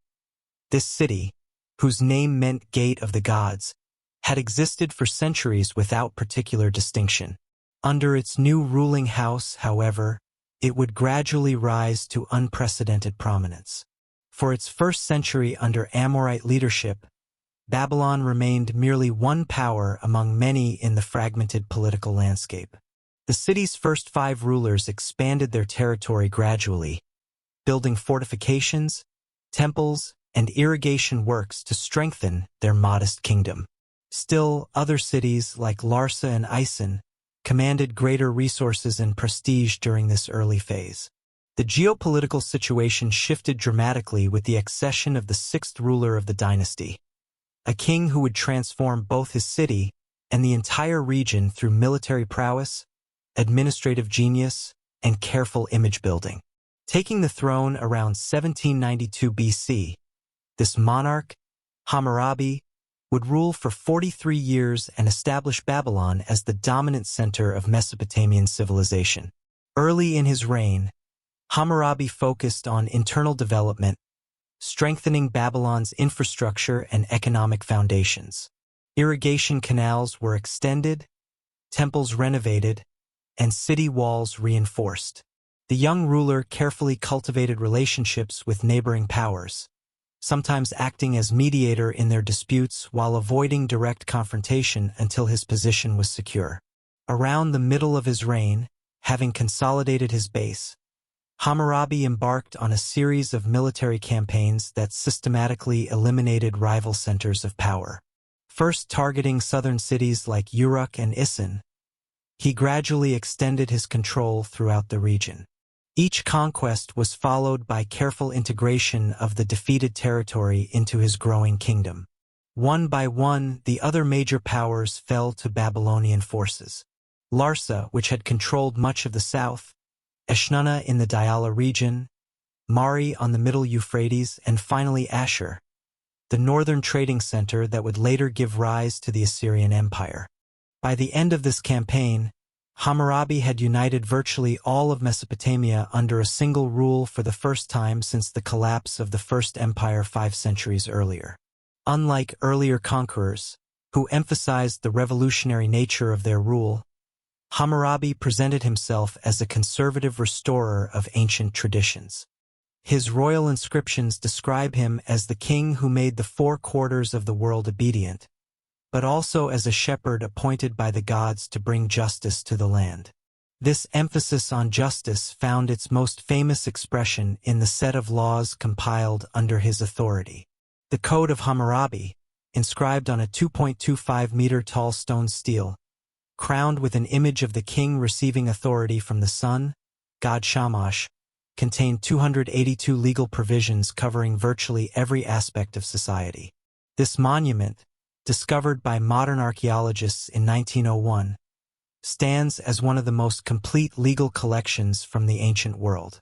this city, whose name meant Gate of the Gods, had existed for centuries without particular distinction. Under its new ruling house, however, it would gradually rise to unprecedented prominence. For its first century under Amorite leadership, Babylon remained merely one power among many in the fragmented political landscape. The city's first 5 rulers expanded their territory gradually, building fortifications, temples, and irrigation works to strengthen their modest kingdom. Still, other cities like Larsa and Ison commanded greater resources and prestige during this early phase. The geopolitical situation shifted dramatically with the accession of the 6th ruler of the dynasty, a king who would transform both his city and the entire region through military prowess, administrative genius, and careful image building. Taking the throne around 1792 BC, this monarch, Hammurabi, would rule for 43 years and establish Babylon as the dominant center of Mesopotamian civilization. Early in his reign, Hammurabi focused on internal development, strengthening Babylon's infrastructure and economic foundations. Irrigation canals were extended, temples renovated, and city walls reinforced. The young ruler carefully cultivated relationships with neighboring powers, sometimes acting as mediator in their disputes while avoiding direct confrontation until his position was secure. Around the middle of his reign, having consolidated his base, Hammurabi embarked on a series of military campaigns that systematically eliminated rival centers of power. First targeting southern cities like Uruk and Ison, he gradually extended his control throughout the region. Each conquest was followed by careful integration of the defeated territory into his growing kingdom. One by one, the other major powers fell to Babylonian forces. Larsa, which had controlled much of the south, Eshnunna in the Diyala region, Mari on the middle Euphrates, and finally Ashur, the northern trading center that would later give rise to the Assyrian Empire. By the end of this campaign, Hammurabi had united virtually all of Mesopotamia under a single rule for the first time since the collapse of the First Empire 5 centuries earlier. Unlike earlier conquerors, who emphasized the revolutionary nature of their rule, Hammurabi presented himself as a conservative restorer of ancient traditions. His royal inscriptions describe him as the king who made the 4 quarters of the world obedient, but also as a shepherd appointed by the gods to bring justice to the land. This emphasis on justice found its most famous expression in the set of laws compiled under his authority. The Code of Hammurabi, inscribed on a 2.25-meter-tall stone stele, crowned with an image of the king receiving authority from the sun, god Shamash, contained 282 legal provisions covering virtually every aspect of society. This monument, discovered by modern archaeologists in 1901, stands as one of the most complete legal collections from the ancient world.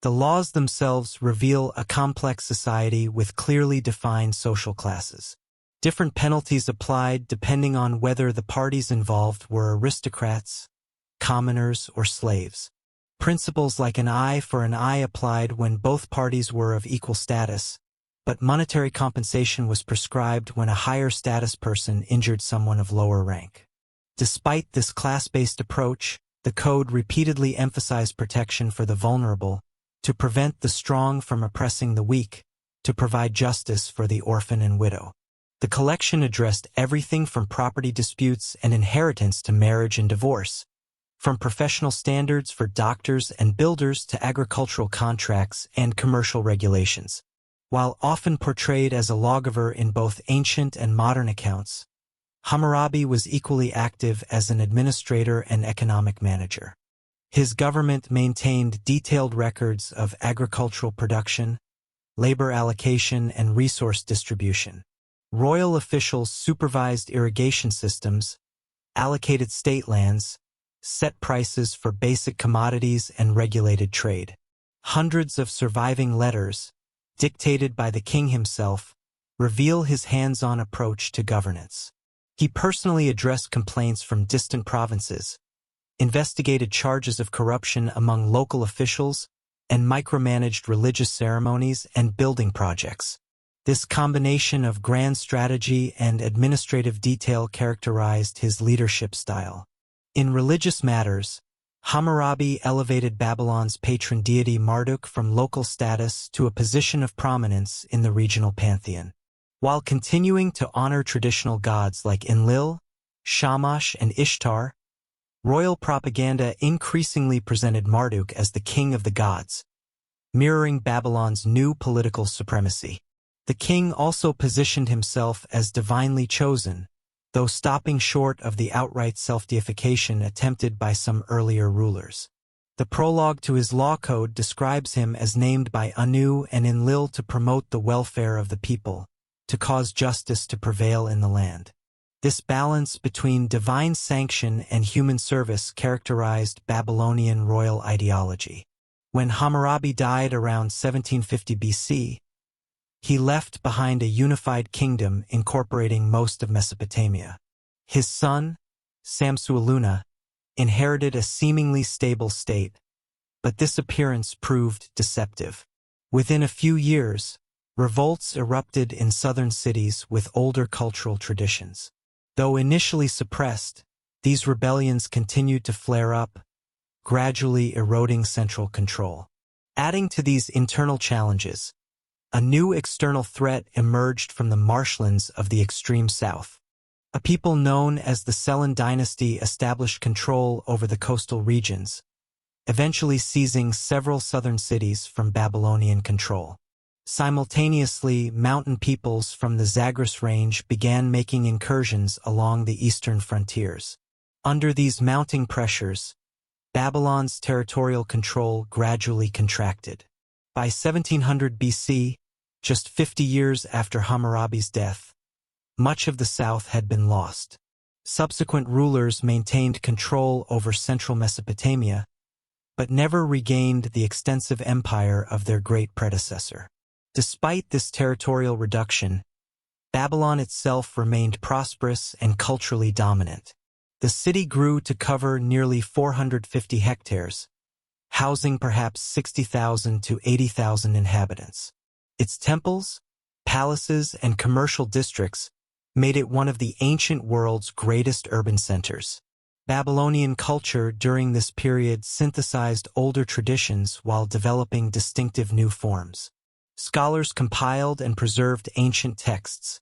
The laws themselves reveal a complex society with clearly defined social classes. Different penalties applied depending on whether the parties involved were aristocrats, commoners, or slaves. Principles like an eye for an eye applied when both parties were of equal status, but monetary compensation was prescribed when a higher status person injured someone of lower rank. Despite this class-based approach, the code repeatedly emphasized protection for the vulnerable, to prevent the strong from oppressing the weak, to provide justice for the orphan and widow. The collection addressed everything from property disputes and inheritance to marriage and divorce, from professional standards for doctors and builders to agricultural contracts and commercial regulations. While often portrayed as a lawgiver in both ancient and modern accounts, Hammurabi was equally active as an administrator and economic manager. His government maintained detailed records of agricultural production, labor allocation, and resource distribution. Royal officials supervised irrigation systems, allocated state lands, set prices for basic commodities, and regulated trade. Hundreds of surviving letters, dictated by the king himself, reveal his hands-on approach to governance. He personally addressed complaints from distant provinces, investigated charges of corruption among local officials, and micromanaged religious ceremonies and building projects. This combination of grand strategy and administrative detail characterized his leadership style. In religious matters, Hammurabi elevated Babylon's patron deity Marduk from local status to a position of prominence in the regional pantheon. While continuing to honor traditional gods like Enlil, Shamash, and Ishtar, royal propaganda increasingly presented Marduk as the king of the gods, mirroring Babylon's new political supremacy. The king also positioned himself as divinely chosen, though stopping short of the outright self-deification attempted by some earlier rulers. The prologue to his law code describes him as named by Anu and Enlil to promote the welfare of the people, to cause justice to prevail in the land. This balance between divine sanction and human service characterized Babylonian royal ideology. When Hammurabi died around 1750 BC, he left behind a unified kingdom incorporating most of Mesopotamia. His son, Samsu-Iluna, inherited a seemingly stable state, but this appearance proved deceptive. Within a few years, revolts erupted in southern cities with older cultural traditions. Though initially suppressed, these rebellions continued to flare up, gradually eroding central control. Adding to these internal challenges, a new external threat emerged from the marshlands of the extreme south. A people known as the Selen dynasty established control over the coastal regions, eventually seizing several southern cities from Babylonian control. Simultaneously, mountain peoples from the Zagros range began making incursions along the eastern frontiers. Under these mounting pressures, Babylon's territorial control gradually contracted. By 1700 BC, just 50 years after Hammurabi's death, much of the south had been lost. Subsequent rulers maintained control over central Mesopotamia, but never regained the extensive empire of their great predecessor. Despite this territorial reduction, Babylon itself remained prosperous and culturally dominant. The city grew to cover nearly 450 hectares, housing perhaps 60,000 to 80,000 inhabitants. Its temples, palaces, and commercial districts made it one of the ancient world's greatest urban centers. Babylonian culture during this period synthesized older traditions while developing distinctive new forms. Scholars compiled and preserved ancient texts,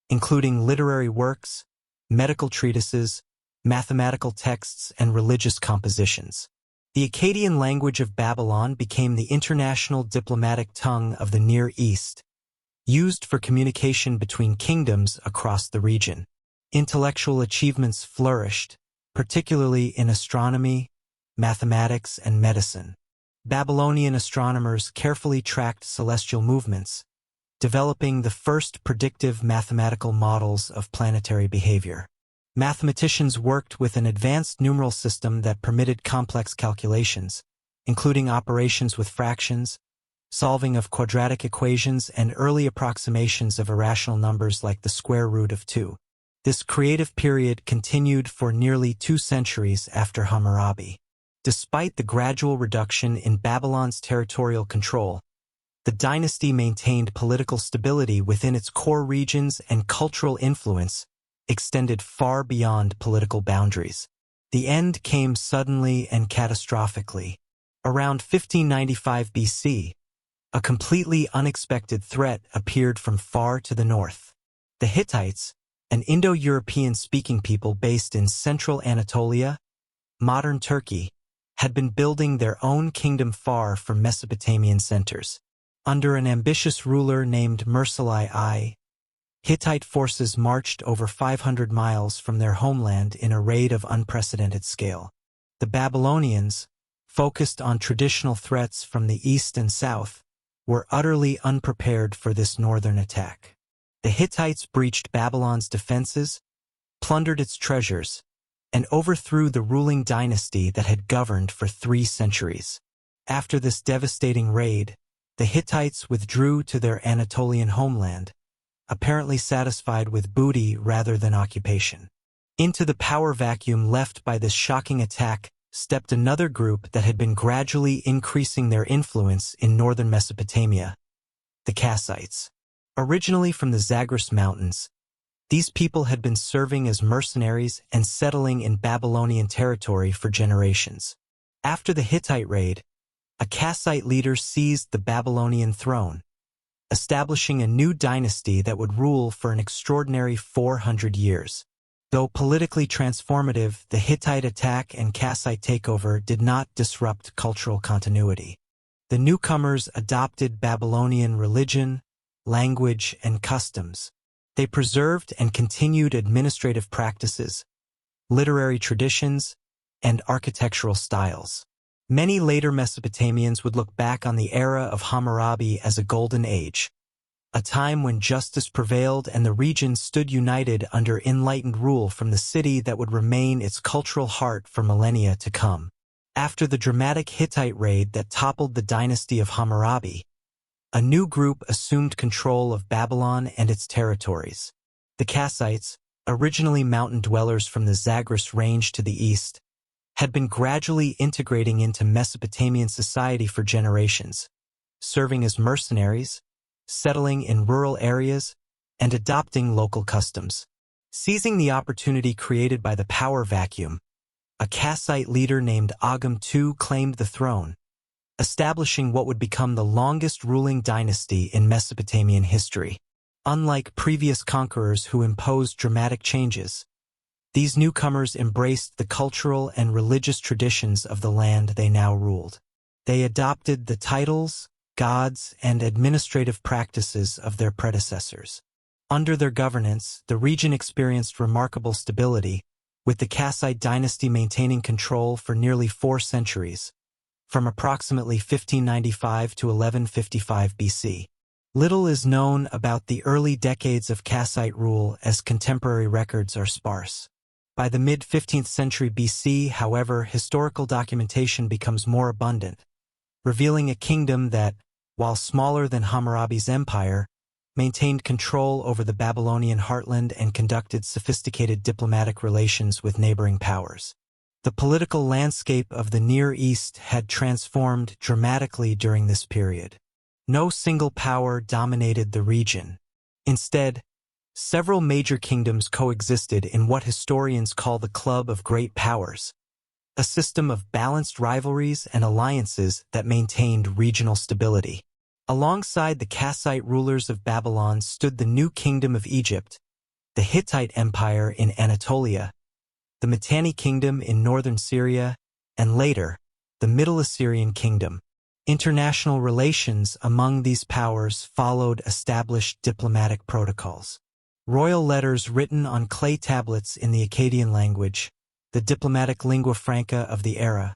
including literary works, medical treatises, mathematical texts, and religious compositions. The Akkadian language of Babylon became the international diplomatic tongue of the Near East, used for communication between kingdoms across the region. Intellectual achievements flourished, particularly in astronomy, mathematics, and medicine. Babylonian astronomers carefully tracked celestial movements, developing the first predictive mathematical models of planetary behavior. Mathematicians worked with an advanced numeral system that permitted complex calculations, including operations with fractions, solving of quadratic equations, and early approximations of irrational numbers like the square root of 2. This creative period continued for nearly 2 centuries after Hammurabi. Despite the gradual reduction in Babylon's territorial control, the dynasty maintained political stability within its core regions, and cultural influence extended far beyond political boundaries. The end came suddenly and catastrophically. Around 1595 BC, a completely unexpected threat appeared from far to the north. The Hittites, an Indo-European-speaking people based in central Anatolia, modern Turkey, had been building their own kingdom far from Mesopotamian centers. Under an ambitious ruler named Mursalai I, Hittite forces marched over 500 miles from their homeland in a raid of unprecedented scale. The Babylonians, focused on traditional threats from the east and south, were utterly unprepared for this northern attack. The Hittites breached Babylon's defenses, plundered its treasures, and overthrew the ruling dynasty that had governed for 3 centuries. After this devastating raid, the Hittites withdrew to their Anatolian homeland, apparently satisfied with booty rather than occupation. Into the power vacuum left by this shocking attack stepped another group that had been gradually increasing their influence in northern Mesopotamia, the Kassites. Originally from the Zagros Mountains, these people had been serving as mercenaries and settling in Babylonian territory for generations. After the Hittite raid, a Kassite leader seized the Babylonian throne, establishing a new dynasty that would rule for an extraordinary 400 years. Though politically transformative, the Hittite attack and Kassite takeover did not disrupt cultural continuity. The newcomers adopted Babylonian religion, language, and customs. They preserved and continued administrative practices, literary traditions, and architectural styles. Many later Mesopotamians would look back on the era of Hammurabi as a golden age, a time when justice prevailed and the region stood united under enlightened rule from the city that would remain its cultural heart for millennia to come. After the dramatic Hittite raid that toppled the dynasty of Hammurabi, a new group assumed control of Babylon and its territories. The Kassites, originally mountain dwellers from the Zagros range to the east, had been gradually integrating into Mesopotamian society for generations, serving as mercenaries, settling in rural areas, and adopting local customs. Seizing the opportunity created by the power vacuum, a Kassite leader named Agum II claimed the throne, establishing what would become the longest ruling dynasty in Mesopotamian history. Unlike previous conquerors who imposed dramatic changes, these newcomers embraced the cultural and religious traditions of the land they now ruled. They adopted the titles, gods, and administrative practices of their predecessors. Under their governance, the region experienced remarkable stability, with the Kassite dynasty maintaining control for nearly 4 centuries, from approximately 1595 to 1155 BC. Little is known about the early decades of Kassite rule, as contemporary records are sparse. By the mid-15th century BC, however, historical documentation becomes more abundant, revealing a kingdom that, while smaller than Hammurabi's empire, maintained control over the Babylonian heartland and conducted sophisticated diplomatic relations with neighboring powers. The political landscape of the Near East had transformed dramatically during this period. No single power dominated the region. Instead, several major kingdoms coexisted in what historians call the Club of Great Powers, a system of balanced rivalries and alliances that maintained regional stability. Alongside the Kassite rulers of Babylon stood the new kingdom of Egypt, the Hittite Empire in Anatolia, the Mitanni Kingdom in northern Syria, and later, the Middle Assyrian Kingdom. International relations among these powers followed established diplomatic protocols. Royal letters written on clay tablets in the Akkadian language, the diplomatic lingua franca of the era,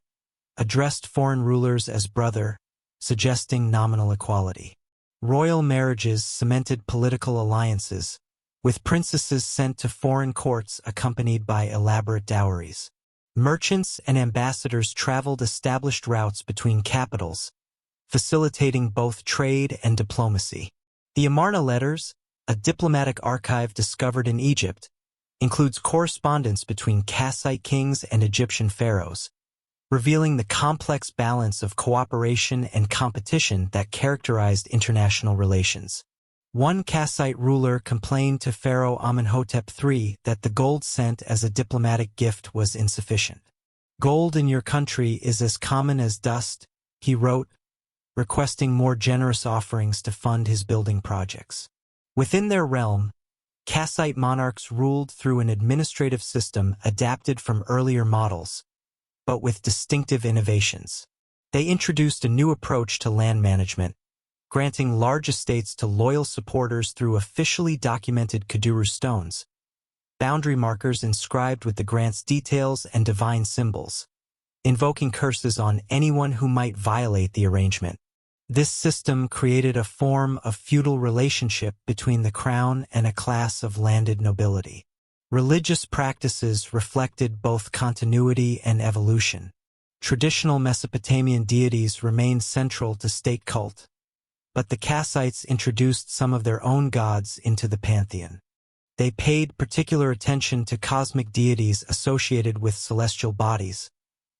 addressed foreign rulers as brother, suggesting nominal equality. Royal marriages cemented political alliances, with princesses sent to foreign courts accompanied by elaborate dowries. Merchants and ambassadors traveled established routes between capitals, facilitating both trade and diplomacy. The Amarna letters, a diplomatic archive discovered in Egypt, includes correspondence between Kassite kings and Egyptian pharaohs, revealing the complex balance of cooperation and competition that characterized international relations. One Kassite ruler complained to Pharaoh Amenhotep III that the gold sent as a diplomatic gift was insufficient. "Gold in your country is as common as dust," he wrote, requesting more generous offerings to fund his building projects. Within their realm, Kassite monarchs ruled through an administrative system adapted from earlier models, but with distinctive innovations. They introduced a new approach to land management, granting large estates to loyal supporters through officially documented Kaduru stones, boundary markers inscribed with the grant's details and divine symbols, invoking curses on anyone who might violate the arrangement. This system created a form of feudal relationship between the crown and a class of landed nobility. Religious practices reflected both continuity and evolution. Traditional Mesopotamian deities remained central to state cult, but the Kassites introduced some of their own gods into the pantheon. They paid particular attention to cosmic deities associated with celestial bodies,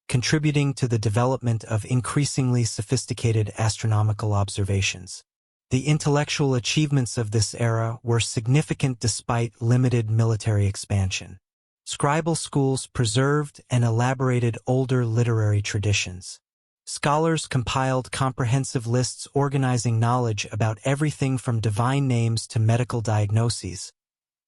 contributing to the development of increasingly sophisticated astronomical observations. The intellectual achievements of this era were significant despite limited military expansion. Scribal schools preserved and elaborated older literary traditions. Scholars compiled comprehensive lists organizing knowledge about everything from divine names to medical diagnoses,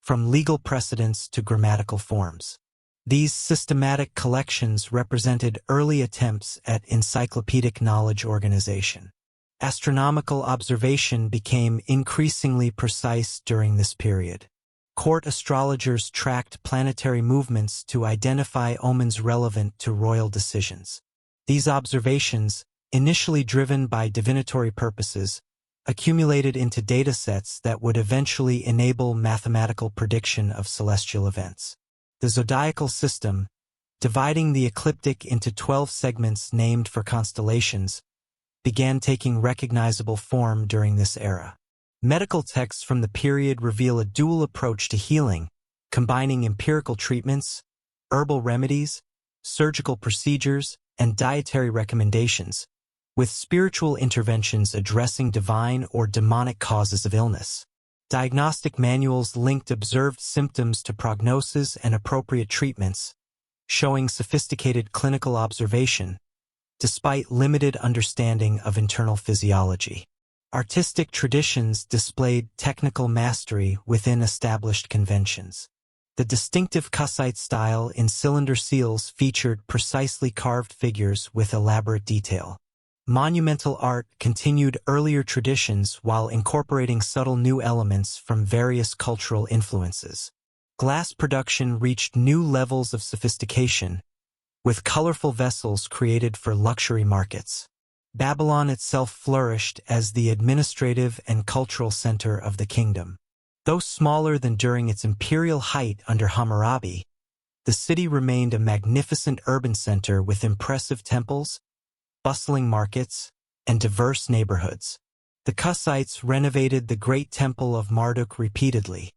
from legal precedents to grammatical forms. These systematic collections represented early attempts at encyclopedic knowledge organization. Astronomical observation became increasingly precise during this period. Court astrologers tracked planetary movements to identify omens relevant to royal decisions. These observations, initially driven by divinatory purposes, accumulated into datasets that would eventually enable mathematical prediction of celestial events. The zodiacal system, dividing the ecliptic into 12 segments named for constellations, began taking recognizable form during this era. Medical texts from the period reveal a dual approach to healing, combining empirical treatments, herbal remedies, surgical procedures, and dietary recommendations, with spiritual interventions addressing divine or demonic causes of illness. Diagnostic manuals linked observed symptoms to prognosis and appropriate treatments, showing sophisticated clinical observation, despite limited understanding of internal physiology. Artistic traditions displayed technical mastery within established conventions. The distinctive Kassite style in cylinder seals featured precisely carved figures with elaborate detail. Monumental art continued earlier traditions while incorporating subtle new elements from various cultural influences. Glass production reached new levels of sophistication, with colorful vessels created for luxury markets. Babylon itself flourished as the administrative and cultural center of the kingdom. Though smaller than during its imperial height under Hammurabi, the city remained a magnificent urban center with impressive temples, bustling markets, and diverse neighborhoods. The Kassites renovated the Great Temple of Marduk repeatedly,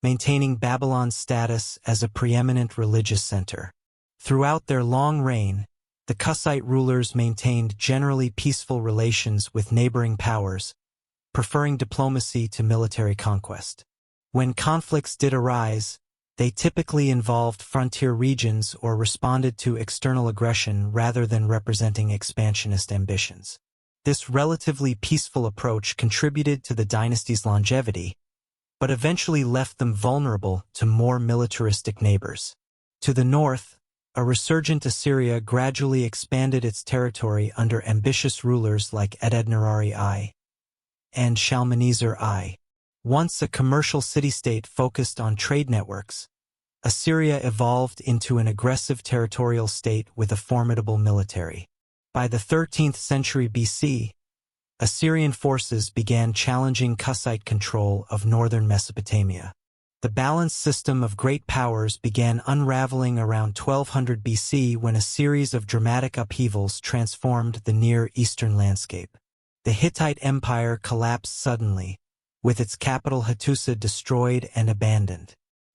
maintaining Babylon's status as a preeminent religious center. Throughout their long reign, the Kassite rulers maintained generally peaceful relations with neighboring powers, preferring diplomacy to military conquest. When conflicts did arise, they typically involved frontier regions or responded to external aggression rather than representing expansionist ambitions. This relatively peaceful approach contributed to the dynasty's longevity, but eventually left them vulnerable to more militaristic neighbors. To the north, a resurgent Assyria gradually expanded its territory under ambitious rulers like Adad-nirari I and Shalmaneser I. Once a commercial city-state focused on trade networks, Assyria evolved into an aggressive territorial state with a formidable military. By the 13th century BC, Assyrian forces began challenging Kassite control of northern Mesopotamia. The balanced system of great powers began unraveling around 1200 BC when a series of dramatic upheavals transformed the Near Eastern landscape. The Hittite Empire collapsed suddenly, with its capital Hattusa destroyed and abandoned.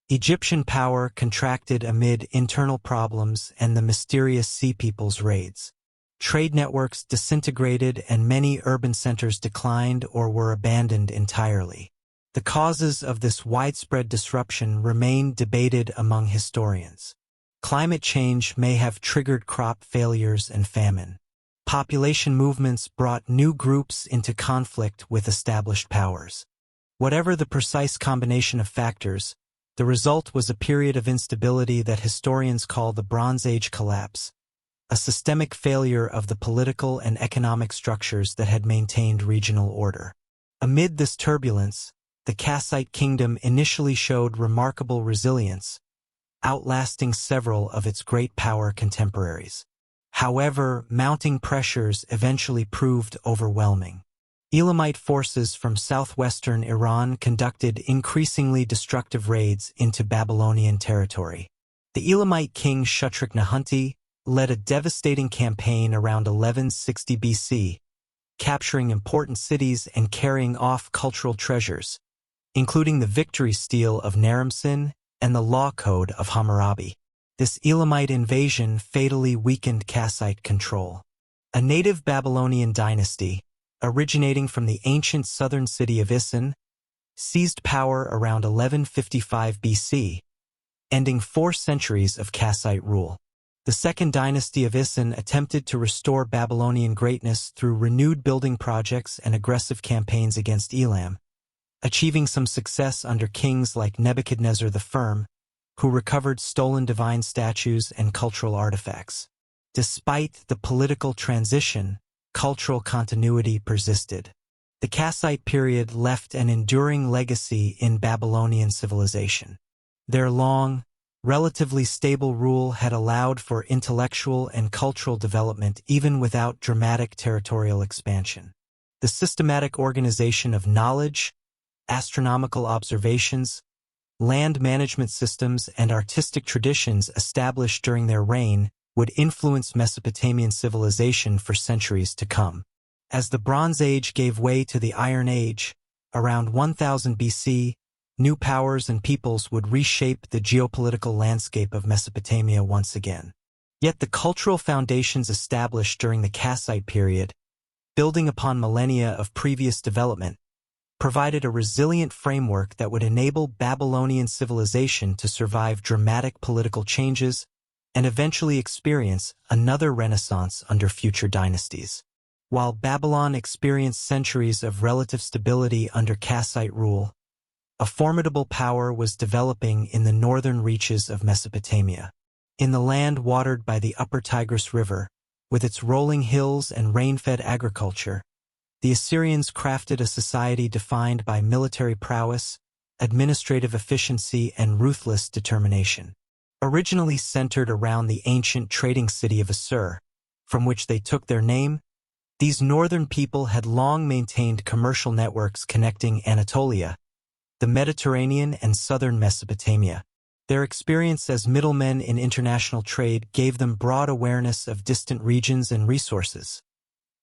Egyptian power contracted amid internal problems and the mysterious Sea People's raids. Trade networks disintegrated and many urban centers declined or were abandoned entirely. The causes of this widespread disruption remain debated among historians. Climate change may have triggered crop failures and famine. Population movements brought new groups into conflict with established powers. Whatever the precise combination of factors, the result was a period of instability that historians call the Bronze Age collapse, a systemic failure of the political and economic structures that had maintained regional order. Amid this turbulence, the Kassite kingdom initially showed remarkable resilience, outlasting several of its great power contemporaries. However, mounting pressures eventually proved overwhelming. Elamite forces from southwestern Iran conducted increasingly destructive raids into Babylonian territory. The Elamite king Shutruk-Nahunti led a devastating campaign around 1160 BC, capturing important cities and carrying off cultural treasures, including the victory stele of Naram-Sin and the law code of Hammurabi. This Elamite invasion fatally weakened Kassite control. A native Babylonian dynasty, originating from the ancient southern city of Isin, seized power around 1155 BC, ending 4 centuries of Kassite rule. The second dynasty of Isin attempted to restore Babylonian greatness through renewed building projects and aggressive campaigns against Elam, achieving some success under kings like Nebuchadnezzar the Firm, who recovered stolen divine statues and cultural artifacts. Despite the political transition, cultural continuity persisted. The Kassite period left an enduring legacy in Babylonian civilization. Their long, relatively stable rule had allowed for intellectual and cultural development even without dramatic territorial expansion. The systematic organization of knowledge, astronomical observations, land management systems, and artistic traditions established during their reign would influence Mesopotamian civilization for centuries to come. As the Bronze Age gave way to the Iron Age, around 1000 BC, new powers and peoples would reshape the geopolitical landscape of Mesopotamia once again. Yet the cultural foundations established during the Kassite period, building upon millennia of previous development, provided a resilient framework that would enable Babylonian civilization to survive dramatic political changes and eventually experience another renaissance under future dynasties. While Babylon experienced centuries of relative stability under Kassite rule, a formidable power was developing in the northern reaches of Mesopotamia. In the land watered by the upper Tigris River, with its rolling hills and rain-fed agriculture, the Assyrians crafted a society defined by military prowess, administrative efficiency, and ruthless determination. Originally centered around the ancient trading city of Assur, from which they took their name, these northern people had long maintained commercial networks connecting Anatolia, the Mediterranean, and southern Mesopotamia. Their experience as middlemen in international trade gave them broad awareness of distant regions and resources,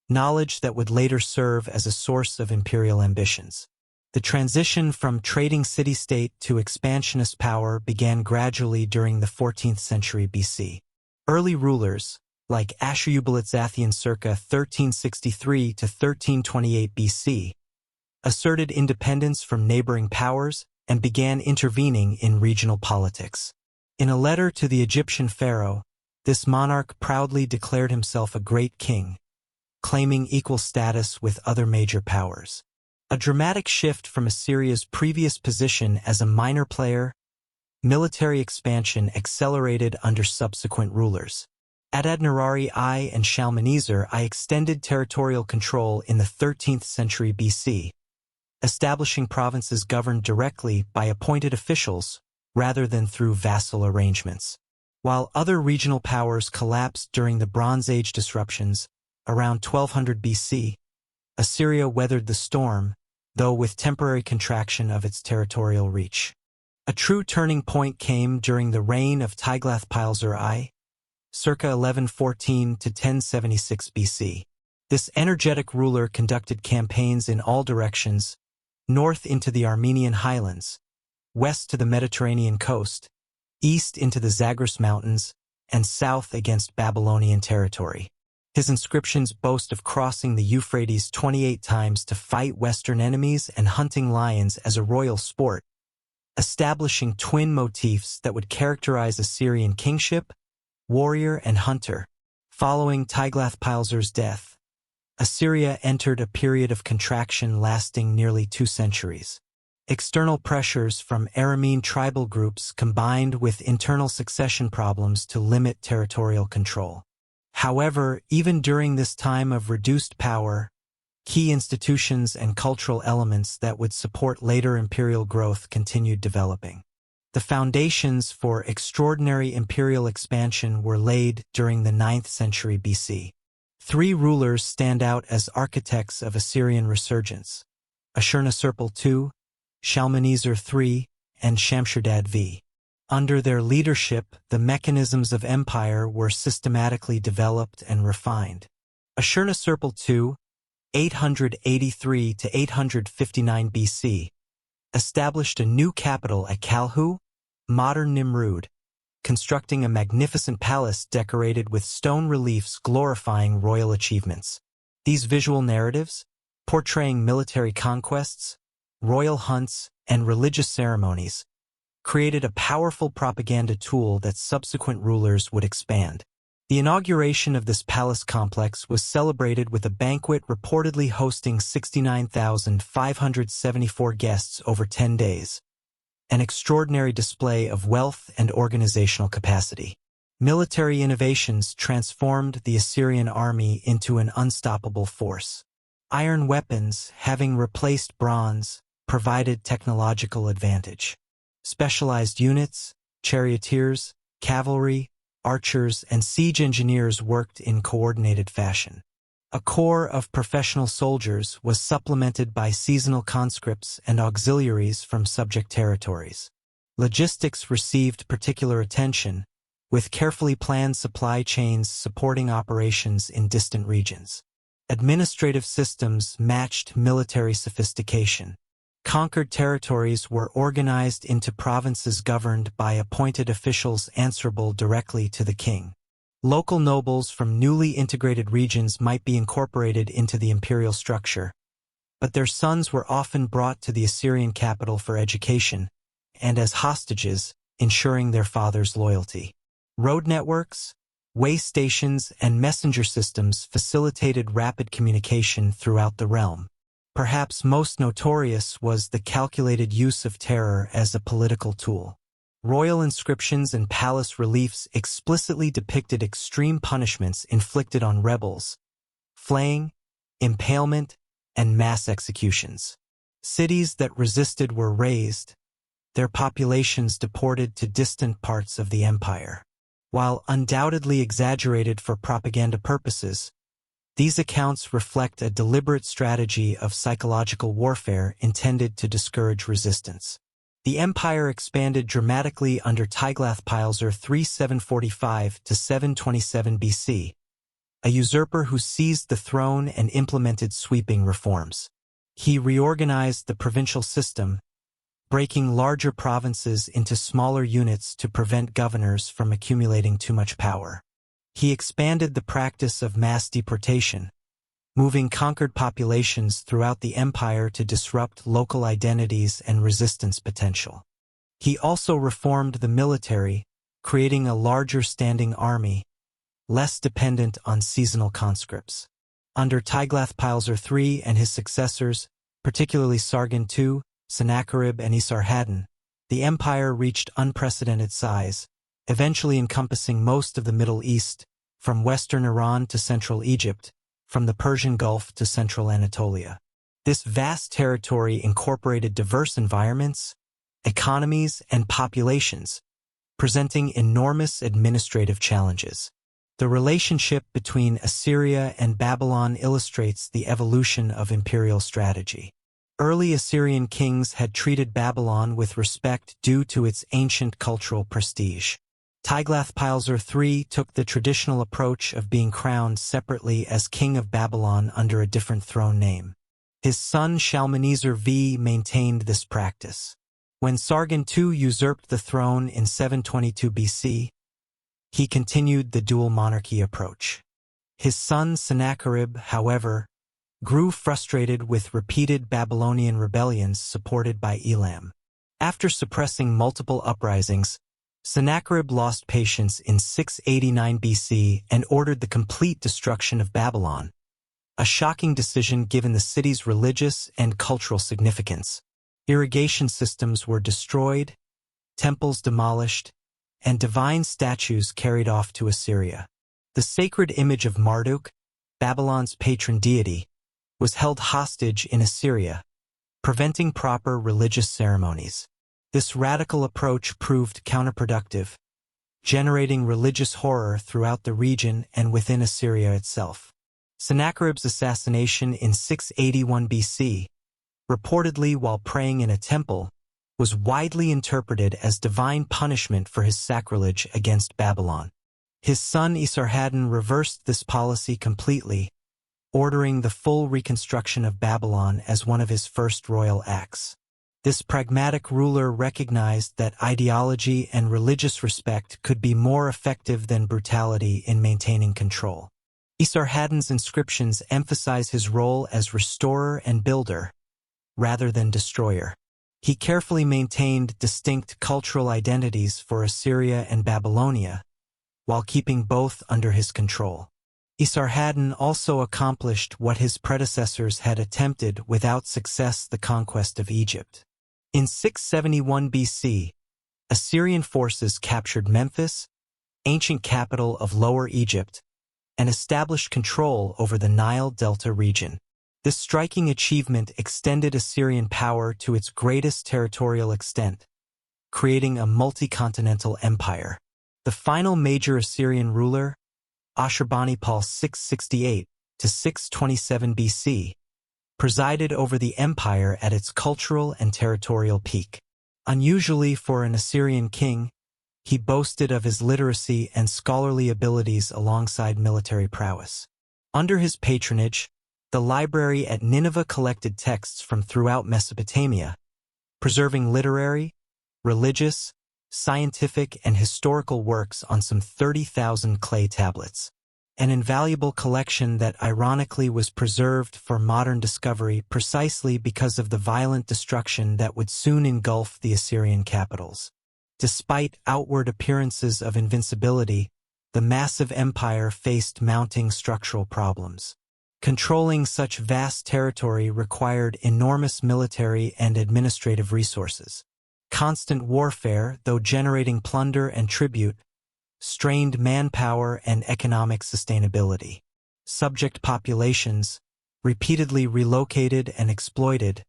knowledge that would later serve as a source of imperial ambitions. The transition from trading city-state to expansionist power began gradually during the 14th century BC. Early rulers, like Ashurbanipal circa 1363 to 1328 BC, asserted independence from neighboring powers and began intervening in regional politics. In a letter to the Egyptian pharaoh, this monarch proudly declared himself a great king, claiming equal status with other major powers. A dramatic shift from Assyria's previous position as a minor player, military expansion accelerated under subsequent rulers. Adad-nirari I and Shalmaneser I extended territorial control in the 13th century BC, establishing provinces governed directly by appointed officials rather than through vassal arrangements. While other regional powers collapsed during the Bronze Age disruptions, around 1200 BC, Assyria weathered the storm, though with temporary contraction of its territorial reach. A true turning point came during the reign of Tiglath-Pileser I, circa 1114 to 1076 BC. This energetic ruler conducted campaigns in all directions, north into the Armenian highlands, west to the Mediterranean coast, east into the Zagros Mountains, and south against Babylonian territory. His inscriptions boast of crossing the Euphrates 28 times to fight Western enemies and hunting lions as a royal sport, establishing twin motifs that would characterize Assyrian kingship, warrior, and hunter. Following Tiglath-Pileser's death, Assyria entered a period of contraction lasting nearly 2 centuries. External pressures from Aramean tribal groups combined with internal succession problems to limit territorial control. However, even during this time of reduced power, key institutions and cultural elements that would support later imperial growth continued developing. The foundations for extraordinary imperial expansion were laid during the 9th century BC. Three rulers stand out as architects of Assyrian resurgence: Ashurnasirpal II, Shalmaneser III, and Shamshadad V. Under their leadership, the mechanisms of empire were systematically developed and refined. Ashurnasirpal II, 883 to 859 BC, established a new capital at Kalhu, modern Nimrud, constructing a magnificent palace decorated with stone reliefs glorifying royal achievements. These visual narratives, portraying military conquests, royal hunts, and religious ceremonies, created a powerful propaganda tool that subsequent rulers would expand. The inauguration of this palace complex was celebrated with a banquet reportedly hosting 69,574 guests over 10 days, an extraordinary display of wealth and organizational capacity. Military innovations transformed the Assyrian army into an unstoppable force. Iron weapons, having replaced bronze, provided technological advantage. Specialized units, charioteers, cavalry, archers, and siege engineers worked in coordinated fashion. A corps of professional soldiers was supplemented by seasonal conscripts and auxiliaries from subject territories. Logistics received particular attention, with carefully planned supply chains supporting operations in distant regions. Administrative systems matched military sophistication. Conquered territories were organized into provinces governed by appointed officials answerable directly to the king. Local nobles from newly integrated regions might be incorporated into the imperial structure, but their sons were often brought to the Assyrian capital for education and as hostages, ensuring their father's loyalty. Road networks, way stations, and messenger systems facilitated rapid communication throughout the realm. Perhaps most notorious was the calculated use of terror as a political tool. Royal inscriptions and palace reliefs explicitly depicted extreme punishments inflicted on rebels: flaying, impalement, and mass executions. Cities that resisted were razed, their populations deported to distant parts of the empire. While undoubtedly exaggerated for propaganda purposes, these accounts reflect a deliberate strategy of psychological warfare intended to discourage resistance. The empire expanded dramatically under Tiglath-Pileser III 745 to 727 BC, a usurper who seized the throne and implemented sweeping reforms. He reorganized the provincial system, breaking larger provinces into smaller units to prevent governors from accumulating too much power. He expanded the practice of mass deportation, moving conquered populations throughout the empire to disrupt local identities and resistance potential. He also reformed the military, creating a larger standing army, less dependent on seasonal conscripts. Under Tiglath-Pileser III and his successors, particularly Sargon II, Sennacherib, and Esarhaddon, the empire reached unprecedented size, eventually encompassing most of the Middle East, from western Iran to central Egypt, from the Persian Gulf to central Anatolia. This vast territory incorporated diverse environments, economies, and populations, presenting enormous administrative challenges. The relationship between Assyria and Babylon illustrates the evolution of imperial strategy. Early Assyrian kings had treated Babylon with respect due to its ancient cultural prestige. Tiglath-Pileser III took the traditional approach of being crowned separately as king of Babylon under a different throne name. His son Shalmaneser V maintained this practice. When Sargon II usurped the throne in 722 BC, he continued the dual monarchy approach. His son Sennacherib, however, grew frustrated with repeated Babylonian rebellions supported by Elam. After suppressing multiple uprisings, Sennacherib lost patience in 689 BC and ordered the complete destruction of Babylon, a shocking decision given the city's religious and cultural significance. Irrigation systems were destroyed, temples demolished, and divine statues carried off to Assyria. The sacred image of Marduk, Babylon's patron deity, was held hostage in Assyria, preventing proper religious ceremonies. This radical approach proved counterproductive, generating religious horror throughout the region and within Assyria itself. Sennacherib's assassination in 681 BC, reportedly while praying in a temple, was widely interpreted as divine punishment for his sacrilege against Babylon. His son Esarhaddon reversed this policy completely, ordering the full reconstruction of Babylon as one of his first royal acts. This pragmatic ruler recognized that ideology and religious respect could be more effective than brutality in maintaining control. Esarhaddon's inscriptions emphasize his role as restorer and builder, rather than destroyer. He carefully maintained distinct cultural identities for Assyria and Babylonia, while keeping both under his control. Esarhaddon also accomplished what his predecessors had attempted without success: the conquest of Egypt. In 671 BC, Assyrian forces captured Memphis, ancient capital of Lower Egypt, and established control over the Nile Delta region. This striking achievement extended Assyrian power to its greatest territorial extent, creating a multi-continental empire. The final major Assyrian ruler, Ashurbanipal 668 to 627 BC, presided over the empire at its cultural and territorial peak. Unusually for an Assyrian king, he boasted of his literacy and scholarly abilities alongside military prowess. Under his patronage, the library at Nineveh collected texts from throughout Mesopotamia, preserving literary, religious, scientific, and historical works on some 30,000 clay tablets. An invaluable collection that ironically was preserved for modern discovery precisely because of the violent destruction that would soon engulf the Assyrian capitals. Despite outward appearances of invincibility, the massive empire faced mounting structural problems. Controlling such vast territory required enormous military and administrative resources. Constant warfare, though generating plunder and tribute, strained manpower and economic sustainability. Subject populations, repeatedly relocated and exploited,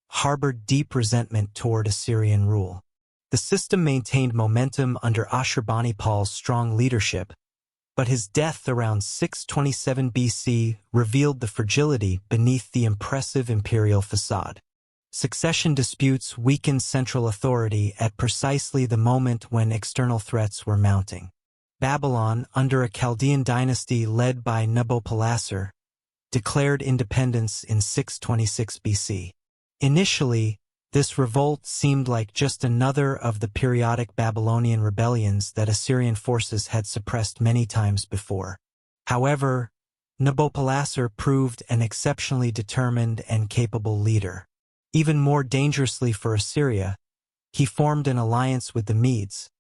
harbored deep resentment toward Assyrian rule. The system maintained momentum under Ashurbanipal's strong leadership, but his death around 627 BC revealed the fragility beneath the impressive imperial facade. Succession disputes weakened central authority at precisely the moment when external threats were mounting. Babylon, under a Chaldean dynasty led by Nabopolassar, declared independence in 626 BC. Initially, this revolt seemed like just another of the periodic Babylonian rebellions that Assyrian forces had suppressed many times before. However, Nabopolassar proved an exceptionally determined and capable leader. Even more dangerously for Assyria, he formed an alliance with the Medes,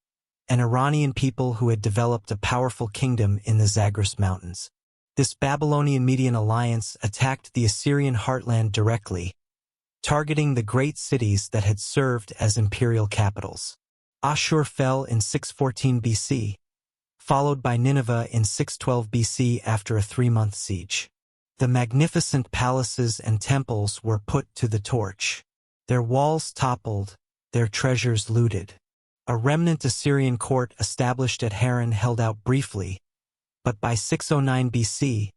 an Iranian people who had developed a powerful kingdom in the Zagros Mountains. This Babylonian-Median alliance attacked the Assyrian heartland directly, targeting the great cities that had served as imperial capitals. Ashur fell in 614 BC, followed by Nineveh in 612 BC after a 3-month siege. The magnificent palaces and temples were put to the torch. Their walls toppled, their treasures looted. A remnant Assyrian court established at Haran held out briefly, but by 609 BC,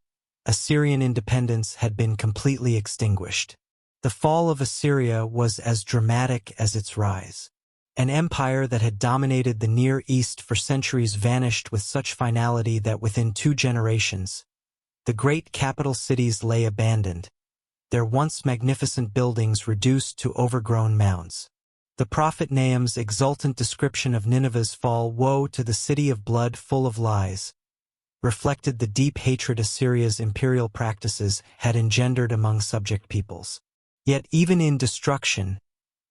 Assyrian independence had been completely extinguished. The fall of Assyria was as dramatic as its rise. An empire that had dominated the Near East for centuries vanished with such finality that within 2 generations, the great capital cities lay abandoned, their once magnificent buildings reduced to overgrown mounds. The prophet Nahum's exultant description of Nineveh's fall, "Woe to the city of blood full of lies," reflected the deep hatred Assyria's imperial practices had engendered among subject peoples. Yet even in destruction,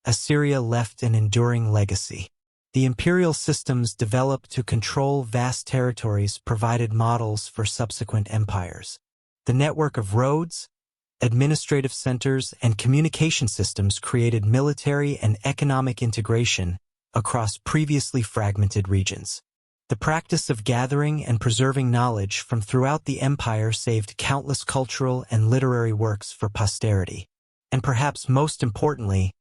Assyria left an enduring legacy. The imperial systems developed to control vast territories provided models for subsequent empires. The network of roads, administrative centers, and communication systems created military and economic integration across previously fragmented regions. The practice of gathering and preserving knowledge from throughout the empire saved countless cultural and literary works for posterity. And perhaps most importantly,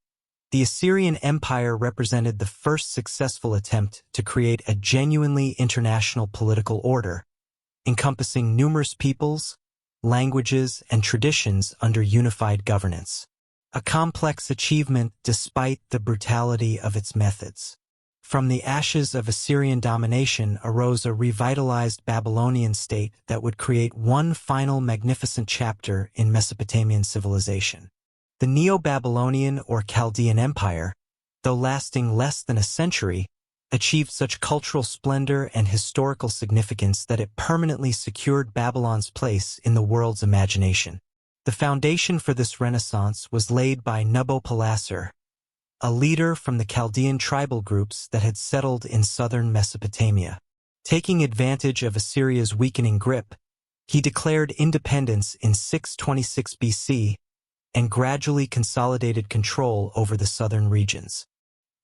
the Assyrian Empire represented the first successful attempt to create a genuinely international political order, encompassing numerous peoples, languages, and traditions under unified governance. A complex achievement despite the brutality of its methods. From the ashes of Assyrian domination arose a revitalized Babylonian state that would create one final magnificent chapter in Mesopotamian civilization. The Neo-Babylonian or Chaldean Empire, though lasting less than a century, achieved such cultural splendor and historical significance that it permanently secured Babylon's place in the world's imagination. The foundation for this renaissance was laid by Nabopolassar, a leader from the Chaldean tribal groups that had settled in southern Mesopotamia. Taking advantage of Assyria's weakening grip, he declared independence in 626 BC and gradually consolidated control over the southern regions.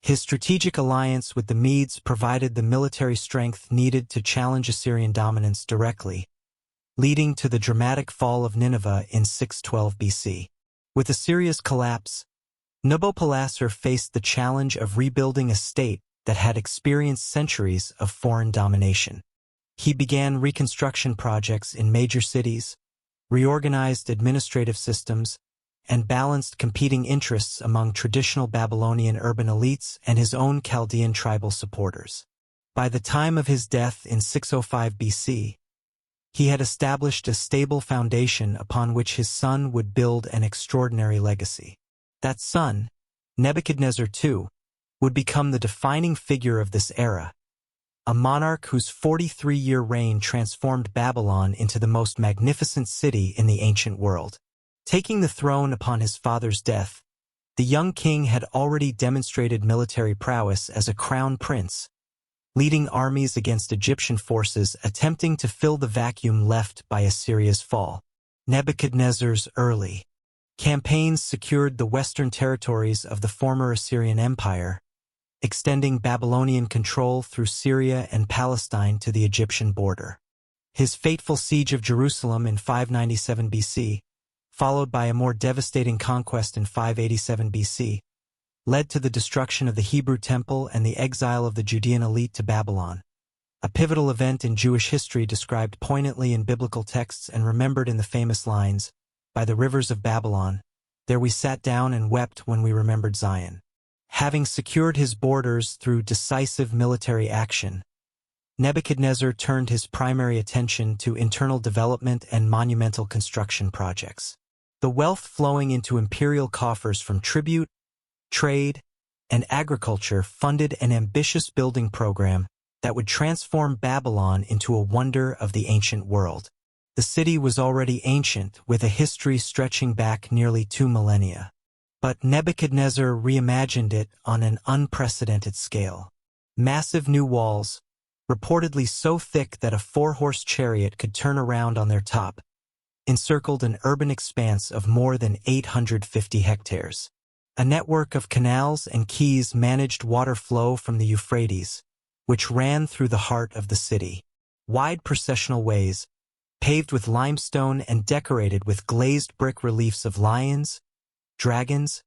His strategic alliance with the Medes provided the military strength needed to challenge Assyrian dominance directly, leading to the dramatic fall of Nineveh in 612 BC. With Assyria's collapse, Nabopolassar faced the challenge of rebuilding a state that had experienced centuries of foreign domination. He began reconstruction projects in major cities, reorganized administrative systems, and balanced competing interests among traditional Babylonian urban elites and his own Chaldean tribal supporters. By the time of his death in 605 BC, he had established a stable foundation upon which his son would build an extraordinary legacy. That son, Nebuchadnezzar II, would become the defining figure of this era, a monarch whose 43-year reign transformed Babylon into the most magnificent city in the ancient world. Taking the throne upon his father's death, the young king had already demonstrated military prowess as a crown prince, leading armies against Egyptian forces attempting to fill the vacuum left by Assyria's fall. Nebuchadnezzar's early campaigns secured the western territories of the former Assyrian Empire, extending Babylonian control through Syria and Palestine to the Egyptian border. His fateful siege of Jerusalem in 597 BC, followed by a more devastating conquest in 587 BC, led to the destruction of the Hebrew Temple and the exile of the Judean elite to Babylon, a pivotal event in Jewish history described poignantly in biblical texts and remembered in the famous lines, "By the rivers of Babylon, there we sat down and wept when we remembered Zion." Having secured his borders through decisive military action, Nebuchadnezzar turned his primary attention to internal development and monumental construction projects. The wealth flowing into imperial coffers from tribute, trade, and agriculture funded an ambitious building program that would transform Babylon into a wonder of the ancient world. The city was already ancient, with a history stretching back nearly 2 millennia. But Nebuchadnezzar reimagined it on an unprecedented scale. Massive new walls, reportedly so thick that a 4-horse chariot could turn around on their top, encircled an urban expanse of more than 850 hectares. A network of canals and quays managed water flow from the Euphrates, which ran through the heart of the city. Wide processional ways, paved with limestone and decorated with glazed brick reliefs of lions, dragons,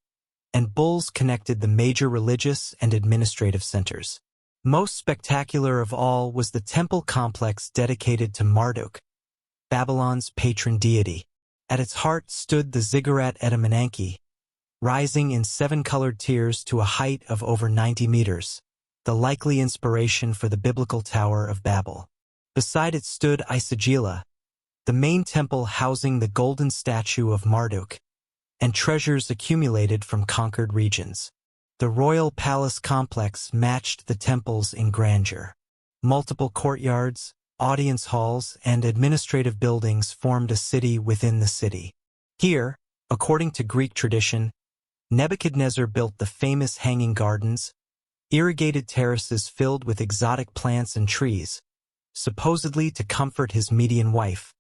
and bulls connected the major religious and administrative centers. Most spectacular of all was the temple complex dedicated to Marduk, Babylon's patron deity. At its heart stood the ziggurat Etemenanke, rising in 7-colored tiers to a height of over 90 meters, the likely inspiration for the biblical Tower of Babel. Beside it stood Isagila, the main temple housing the golden statue of Marduk, and treasures accumulated from conquered regions. The royal palace complex matched the temples in grandeur. Multiple courtyards, audience halls, and administrative buildings formed a city within the city. Here, according to Greek tradition, Nebuchadnezzar built the famous hanging gardens, irrigated terraces filled with exotic plants and trees, supposedly to comfort his Median wife,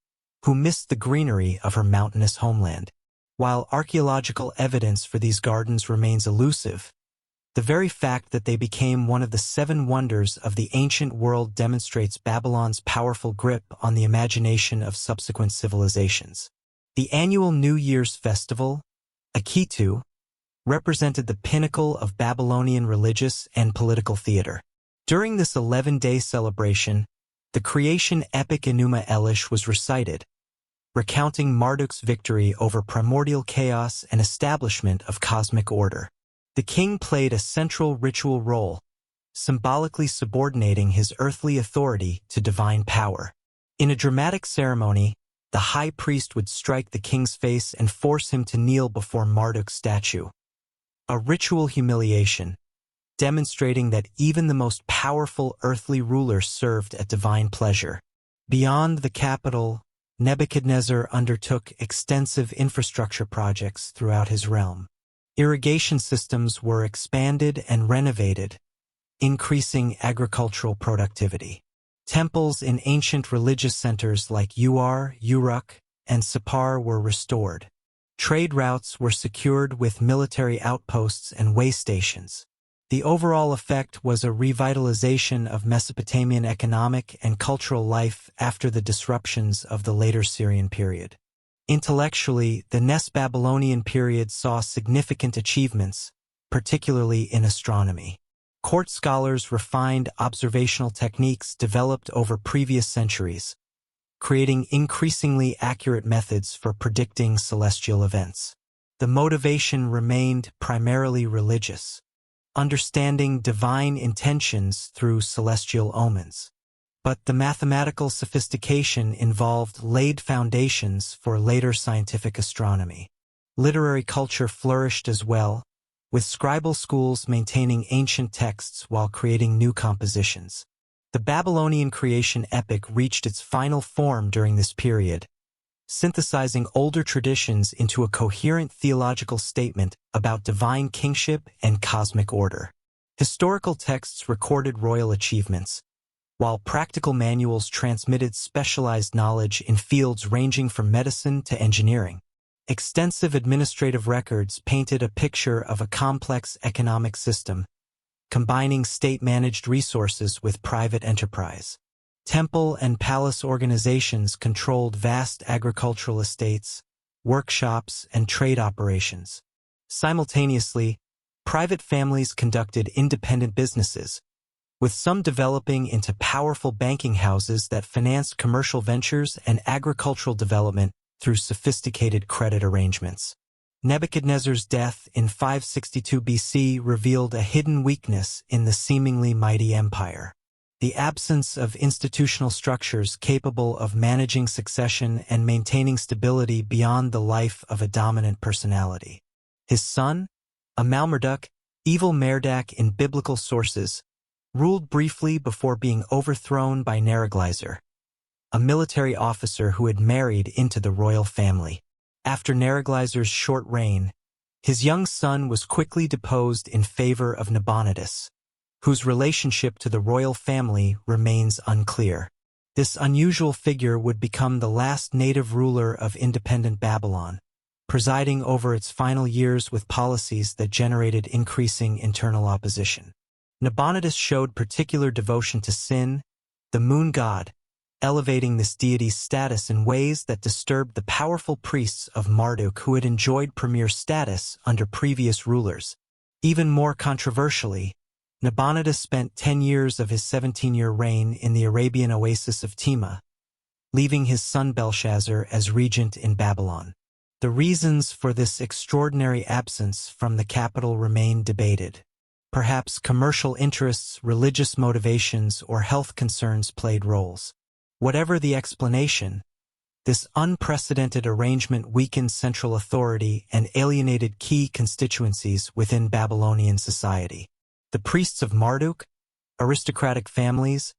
who missed the greenery of her mountainous homeland. While archaeological evidence for these gardens remains elusive, The very fact that they became one of the 7 wonders of the ancient world demonstrates Babylon's powerful grip on the imagination of subsequent civilizations. The annual New Year's festival, Akitu, represented the pinnacle of Babylonian religious and political theater. During this 11-day celebration, the creation epic Enuma Elish was recited, recounting Marduk's victory over primordial chaos and establishment of cosmic order. The king played a central ritual role, symbolically subordinating his earthly authority to divine power. In a dramatic ceremony, the high priest would strike the king's face and force him to kneel before Marduk's statue. A ritual humiliation, demonstrating that even the most powerful earthly ruler served at divine pleasure. Beyond the capital, Nebuchadnezzar undertook extensive infrastructure projects throughout his realm. Irrigation systems were expanded and renovated, increasing agricultural productivity. Temples in ancient religious centers like Uruk, and Sippar were restored. Trade routes were secured with military outposts and way stations. The overall effect was a revitalization of Mesopotamian economic and cultural life after the disruptions of the later Syrian period. Intellectually, the Babylonian period saw significant achievements, particularly in astronomy. Court scholars refined observational techniques developed over previous centuries, creating increasingly accurate methods for predicting celestial events. The motivation remained primarily religious, understanding divine intentions through celestial omens. But the mathematical sophistication involved laid foundations for later scientific astronomy. Literary culture flourished as well, with scribal schools maintaining ancient texts while creating new compositions. The Babylonian creation epic reached its final form during this period, synthesizing older traditions into a coherent theological statement about divine kingship and cosmic order. Historical texts recorded royal achievements, while practical manuals transmitted specialized knowledge in fields ranging from medicine to engineering. Extensive administrative records painted a picture of a complex economic system, combining state-managed resources with private enterprise. Temple and palace organizations controlled vast agricultural estates, workshops, and trade operations. Simultaneously, private families conducted independent businesses, with some developing into powerful banking houses that financed commercial ventures and agricultural development through sophisticated credit arrangements. Nebuchadnezzar's death in 562 BC revealed a hidden weakness in the seemingly mighty empire: the absence of institutional structures capable of managing succession and maintaining stability beyond the life of a dominant personality. His son, Amalmerduk, evil Merodach in biblical sources, ruled briefly before being overthrown by Neriglissar, a military officer who had married into the royal family. After Neriglissar's short reign, his young son was quickly deposed in favor of Nabonidus, whose relationship to the royal family remains unclear. This unusual figure would become the last native ruler of independent Babylon, presiding over its final years with policies that generated increasing internal opposition. Nabonidus showed particular devotion to Sin, the moon god, elevating this deity's status in ways that disturbed the powerful priests of Marduk who had enjoyed premier status under previous rulers. Even more controversially, Nabonidus spent 10 years of his 17-year reign in the Arabian oasis of Tema, leaving his son Belshazzar as regent in Babylon. The reasons for this extraordinary absence from the capital remain debated. Perhaps commercial interests, religious motivations, or health concerns played roles. Whatever the explanation, this unprecedented arrangement weakened central authority and alienated key constituencies within Babylonian society. The priests of Marduk, aristocratic families,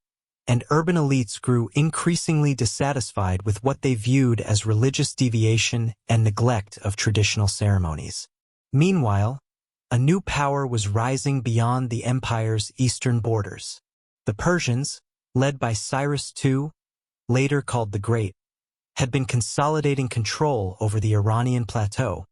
and urban elites grew increasingly dissatisfied with what they viewed as religious deviation and neglect of traditional ceremonies. Meanwhile, a new power was rising beyond the empire's eastern borders. The Persians, led by Cyrus II, later called the Great, had been consolidating control over the Iranian plateau,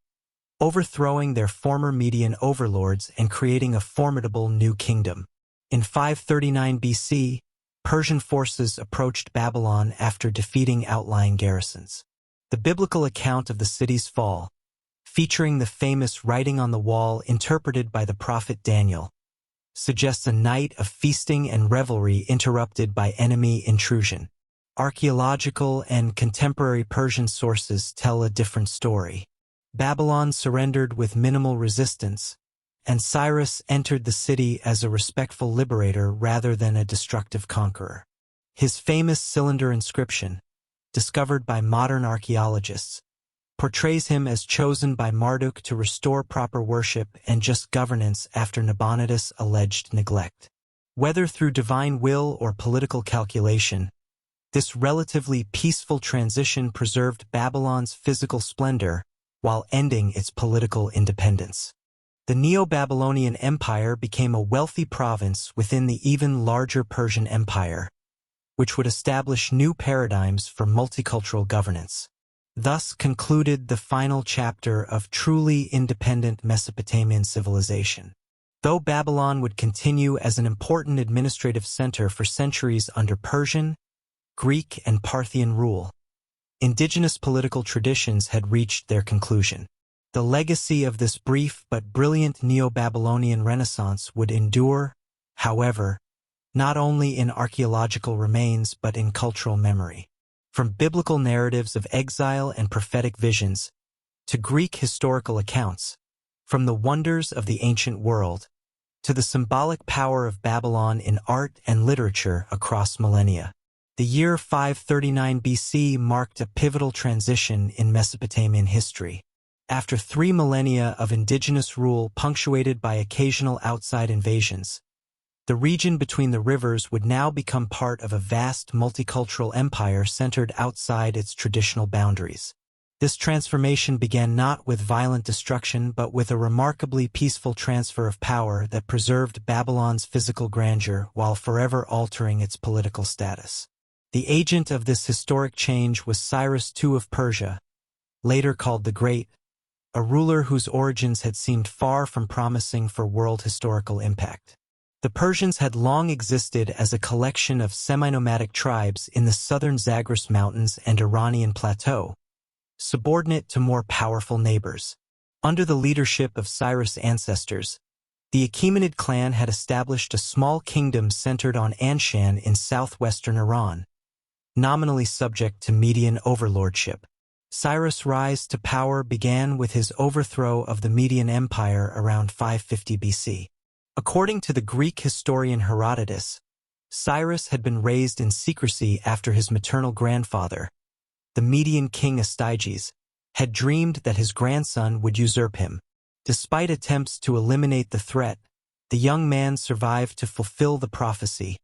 overthrowing their former Median overlords and creating a formidable new kingdom. In 539 BC, Persian forces approached Babylon after defeating outlying garrisons. The biblical account of the city's fall, featuring the famous writing on the wall interpreted by the prophet Daniel, suggests a night of feasting and revelry interrupted by enemy intrusion. Archaeological and contemporary Persian sources tell a different story. Babylon surrendered with minimal resistance, and Cyrus entered the city as a respectful liberator rather than a destructive conqueror. His famous cylinder inscription, discovered by modern archaeologists, portrays him as chosen by Marduk to restore proper worship and just governance after Nabonidus' alleged neglect. Whether through divine will or political calculation, this relatively peaceful transition preserved Babylon's physical splendor while ending its political independence. The Neo-Babylonian Empire became a wealthy province within the even larger Persian Empire, which would establish new paradigms for multicultural governance. Thus concluded the final chapter of truly independent Mesopotamian civilization. Though Babylon would continue as an important administrative center for centuries under Persian, Greek, and Parthian rule, indigenous political traditions had reached their conclusion. The legacy of this brief but brilliant Neo-Babylonian Renaissance would endure, however, not only in archaeological remains but in cultural memory. From biblical narratives of exile and prophetic visions, to Greek historical accounts, from the wonders of the ancient world, to the symbolic power of Babylon in art and literature across millennia. The year 539 BC marked a pivotal transition in Mesopotamian history. After 3 millennia of indigenous rule punctuated by occasional outside invasions, the region between the rivers would now become part of a vast multicultural empire centered outside its traditional boundaries. This transformation began not with violent destruction but with a remarkably peaceful transfer of power that preserved Babylon's physical grandeur while forever altering its political status. The agent of this historic change was Cyrus II of Persia, later called the Great, a ruler whose origins had seemed far from promising for world historical impact. The Persians had long existed as a collection of semi-nomadic tribes in the southern Zagros Mountains and Iranian Plateau, subordinate to more powerful neighbors. Under the leadership of Cyrus' ancestors, the Achaemenid clan had established a small kingdom centered on Anshan in southwestern Iran, nominally subject to Median overlordship. Cyrus' rise to power began with his overthrow of the Median Empire around 550 BC. According to the Greek historian Herodotus, Cyrus had been raised in secrecy after his maternal grandfather, the Median king Astyages, had dreamed that his grandson would usurp him. Despite attempts to eliminate the threat, the young man survived to fulfill the prophecy,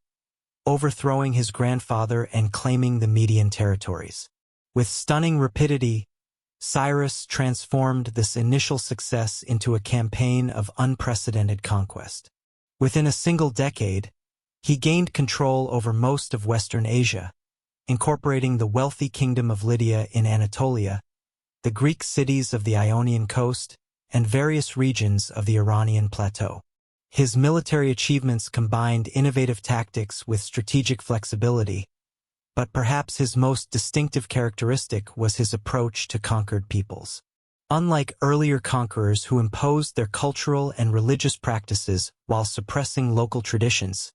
overthrowing his grandfather and claiming the Median territories. With stunning rapidity, Cyrus transformed this initial success into a campaign of unprecedented conquest. Within a single decade, he gained control over most of Western Asia, incorporating the wealthy kingdom of Lydia in Anatolia, the Greek cities of the Ionian coast, and various regions of the Iranian plateau. His military achievements combined innovative tactics with strategic flexibility, but perhaps his most distinctive characteristic was his approach to conquered peoples. Unlike earlier conquerors who imposed their cultural and religious practices while suppressing local traditions,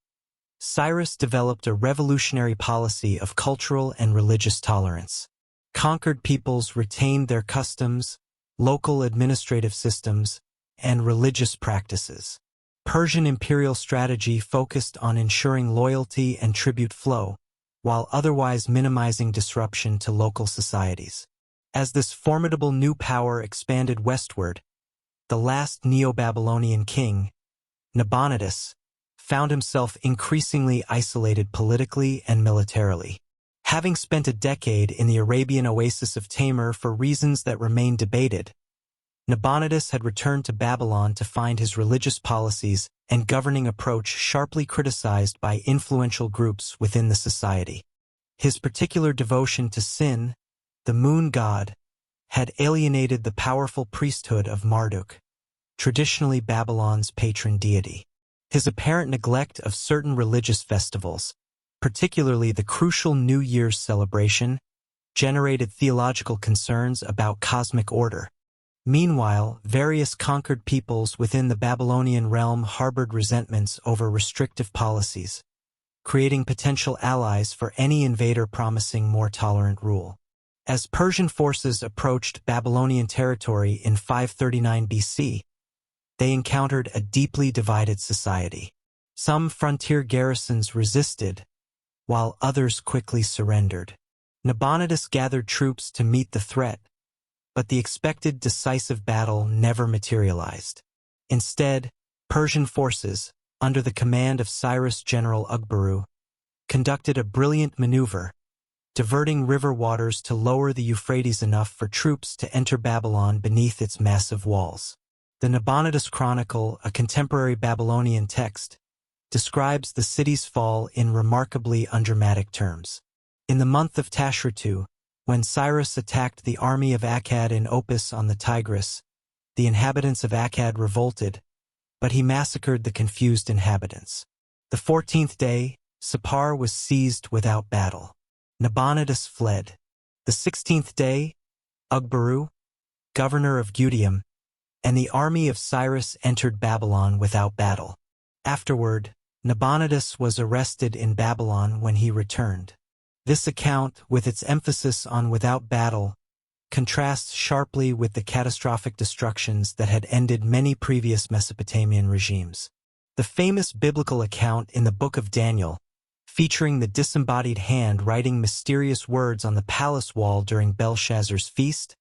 Cyrus developed a revolutionary policy of cultural and religious tolerance. Conquered peoples retained their customs, local administrative systems, and religious practices. Persian imperial strategy focused on ensuring loyalty and tribute flow, while otherwise minimizing disruption to local societies. As this formidable new power expanded westward, the last Neo-Babylonian king, Nabonidus, found himself increasingly isolated politically and militarily. Having spent a decade in the Arabian oasis of Tamar for reasons that remain debated, Nabonidus had returned to Babylon to find his religious policies and governing approach sharply criticized by influential groups within the society. His particular devotion to Sin, the moon god, had alienated the powerful priesthood of Marduk, traditionally Babylon's patron deity. His apparent neglect of certain religious festivals, particularly the crucial New Year's celebration, generated theological concerns about cosmic order. Meanwhile, various conquered peoples within the Babylonian realm harbored resentments over restrictive policies, creating potential allies for any invader promising more tolerant rule. As Persian forces approached Babylonian territory in 539 BC, they encountered a deeply divided society. Some frontier garrisons resisted, while others quickly surrendered. Nabonidus gathered troops to meet the threat, but the expected decisive battle never materialized. Instead, Persian forces, under the command of Cyrus' general Ugbaru, conducted a brilliant maneuver, diverting river waters to lower the Euphrates enough for troops to enter Babylon beneath its massive walls. The Nabonidus Chronicle, a contemporary Babylonian text, describes the city's fall in remarkably undramatic terms. In the month of Tashritu, when Cyrus attacked the army of Akkad in Opis on the Tigris, the inhabitants of Akkad revolted, but he massacred the confused inhabitants. The 14th day, Sippar was seized without battle. Nabonidus fled. The 16th day, Ugbaru, governor of Gudium, and the army of Cyrus entered Babylon without battle. Afterward, Nabonidus was arrested in Babylon when he returned. This account, with its emphasis on without battle, contrasts sharply with the catastrophic destructions that had ended many previous Mesopotamian regimes. The famous biblical account in the Book of Daniel, featuring the disembodied hand writing mysterious words on the palace wall during Belshazzar's feast,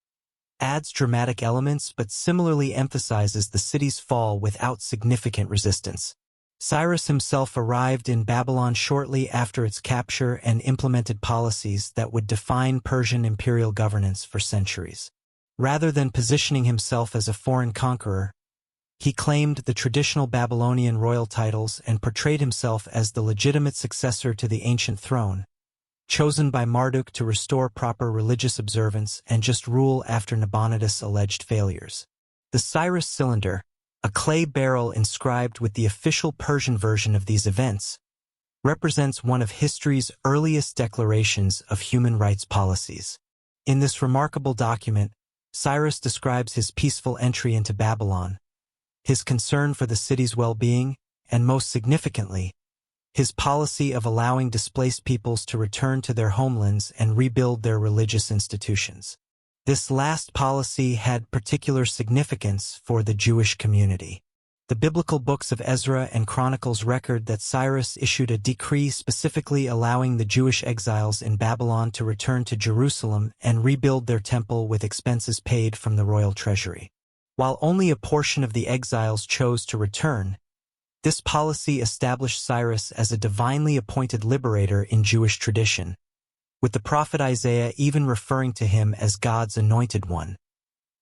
adds dramatic elements but similarly emphasizes the city's fall without significant resistance. Cyrus himself arrived in Babylon shortly after its capture and implemented policies that would define Persian imperial governance for centuries. Rather than positioning himself as a foreign conqueror, he claimed the traditional Babylonian royal titles and portrayed himself as the legitimate successor to the ancient throne, chosen by Marduk to restore proper religious observance and just rule after Nabonidus' alleged failures. The Cyrus cylinder, a clay barrel inscribed with the official Persian version of these events, represents one of history's earliest declarations of human rights policies. In this remarkable document, Cyrus describes his peaceful entry into Babylon, his concern for the city's well-being, and most significantly, his policy of allowing displaced peoples to return to their homelands and rebuild their religious institutions. This last policy had particular significance for the Jewish community. The biblical books of Ezra and Chronicles record that Cyrus issued a decree specifically allowing the Jewish exiles in Babylon to return to Jerusalem and rebuild their temple with expenses paid from the royal treasury. While only a portion of the exiles chose to return, this policy established Cyrus as a divinely appointed liberator in Jewish tradition, with the prophet Isaiah even referring to him as God's anointed one,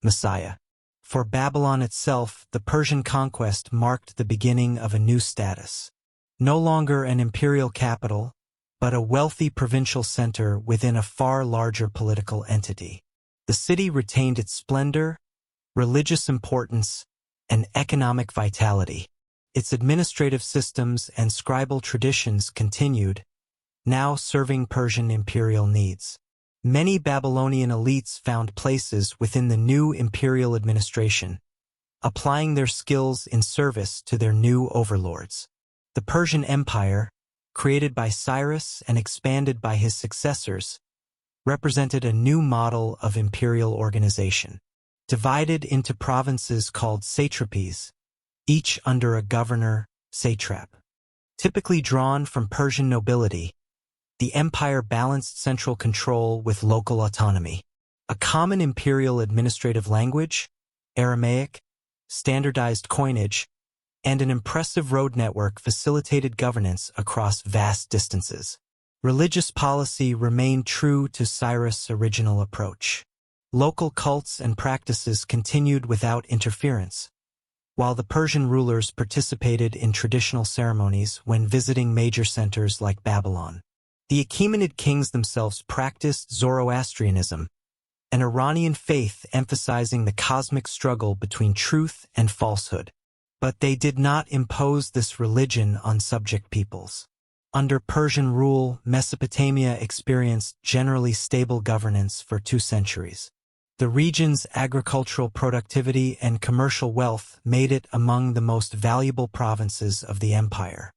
Messiah. For Babylon itself, the Persian conquest marked the beginning of a new status. No longer an imperial capital, but a wealthy provincial center within a far larger political entity. The city retained its splendor, religious importance, and economic vitality. Its administrative systems and scribal traditions continued, now serving Persian imperial needs. Many Babylonian elites found places within the new imperial administration, applying their skills in service to their new overlords. The Persian Empire, created by Cyrus and expanded by his successors, represented a new model of imperial organization. Divided into provinces called satrapies, each under a governor, satrap. Typically drawn from Persian nobility, the empire balanced central control with local autonomy. A common imperial administrative language, Aramaic, standardized coinage, and an impressive road network facilitated governance across vast distances. Religious policy remained true to Cyrus' original approach. Local cults and practices continued without interference, while the Persian rulers participated in traditional ceremonies when visiting major centers like Babylon. The Achaemenid kings themselves practiced Zoroastrianism, an Iranian faith emphasizing the cosmic struggle between truth and falsehood. But they did not impose this religion on subject peoples. Under Persian rule, Mesopotamia experienced generally stable governance for 2 centuries. The region's agricultural productivity and commercial wealth made it among the most valuable provinces of the empire.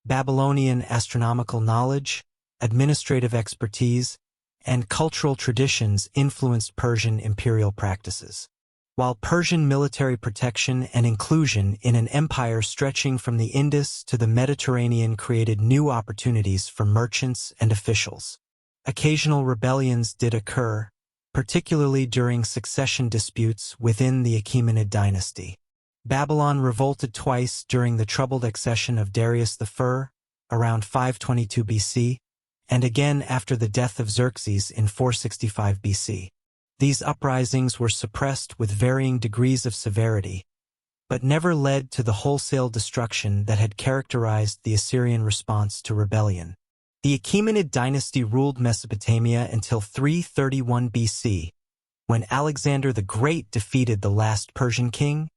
Babylonian astronomical knowledge, administrative expertise, and cultural traditions influenced Persian imperial practices. While Persian military protection and inclusion in an empire stretching from the Indus to the Mediterranean created new opportunities for merchants and officials. Occasional rebellions did occur, particularly during succession disputes within the Achaemenid dynasty. Babylon revolted twice during the troubled accession of Darius I, around 522 BC, and again after the death of Xerxes in 465 BC. These uprisings were suppressed with varying degrees of severity, but never led to the wholesale destruction that had characterized the Assyrian response to rebellion. The Achaemenid dynasty ruled Mesopotamia until 331 BC, when Alexander the Great defeated the last Persian king,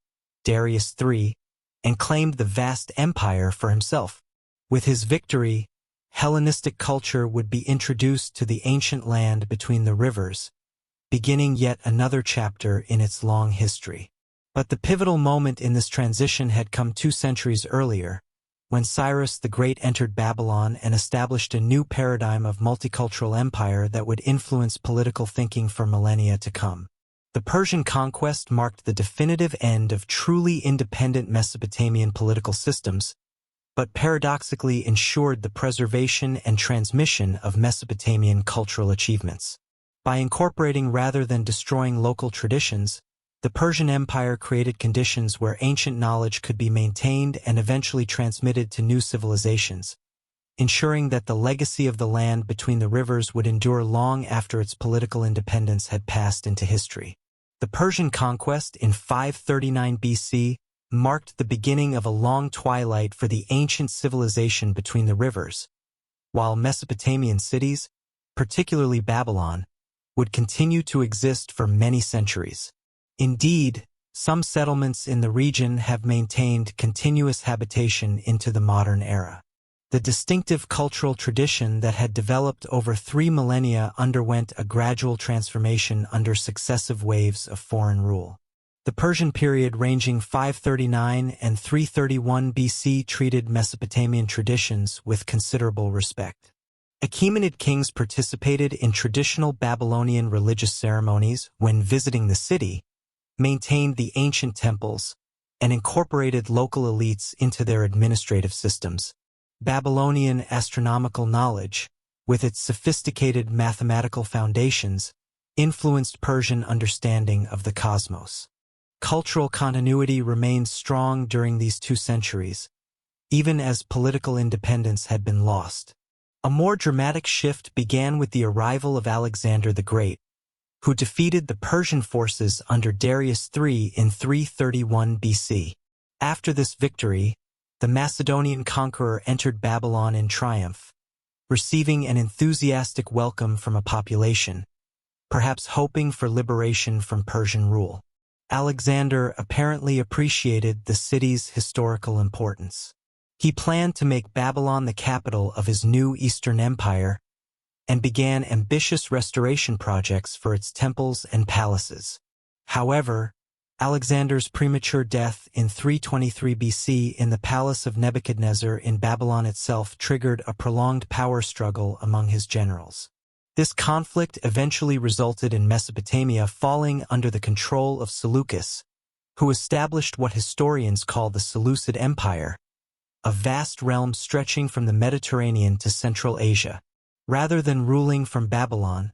Darius III, and claimed the vast empire for himself. With his victory, Hellenistic culture would be introduced to the ancient land between the rivers, beginning yet another chapter in its long history. But the pivotal moment in this transition had come 2 centuries earlier, when Cyrus the Great entered Babylon and established a new paradigm of multicultural empire that would influence political thinking for millennia to come. The Persian conquest marked the definitive end of truly independent Mesopotamian political systems, but paradoxically ensured the preservation and transmission of Mesopotamian cultural achievements. By incorporating rather than destroying local traditions, the Persian Empire created conditions where ancient knowledge could be maintained and eventually transmitted to new civilizations, ensuring that the legacy of the land between the rivers would endure long after its political independence had passed into history. The Persian conquest in 539 BC marked the beginning of a long twilight for the ancient civilization between the rivers, while Mesopotamian cities, particularly Babylon, would continue to exist for many centuries. Indeed, some settlements in the region have maintained continuous habitation into the modern era. The distinctive cultural tradition that had developed over 3 millennia underwent a gradual transformation under successive waves of foreign rule. The Persian period ranging 539 and 331 BC treated Mesopotamian traditions with considerable respect. Achaemenid kings participated in traditional Babylonian religious ceremonies when visiting the city, maintained the ancient temples, and incorporated local elites into their administrative systems. Babylonian astronomical knowledge, with its sophisticated mathematical foundations, influenced Persian understanding of the cosmos. Cultural continuity remained strong during these 2 centuries, even as political independence had been lost. A more dramatic shift began with the arrival of Alexander the Great, who defeated the Persian forces under Darius III in 331 BC. After this victory, the Macedonian conqueror entered Babylon in triumph, receiving an enthusiastic welcome from a population, perhaps hoping for liberation from Persian rule. Alexander apparently appreciated the city's historical importance. He planned to make Babylon the capital of his new Eastern Empire and began ambitious restoration projects for its temples and palaces. However, Alexander's premature death in 323 BC in the palace of Nebuchadnezzar in Babylon itself triggered a prolonged power struggle among his generals. This conflict eventually resulted in Mesopotamia falling under the control of Seleucus, who established what historians call the Seleucid Empire, a vast realm stretching from the Mediterranean to Central Asia. Rather than ruling from Babylon,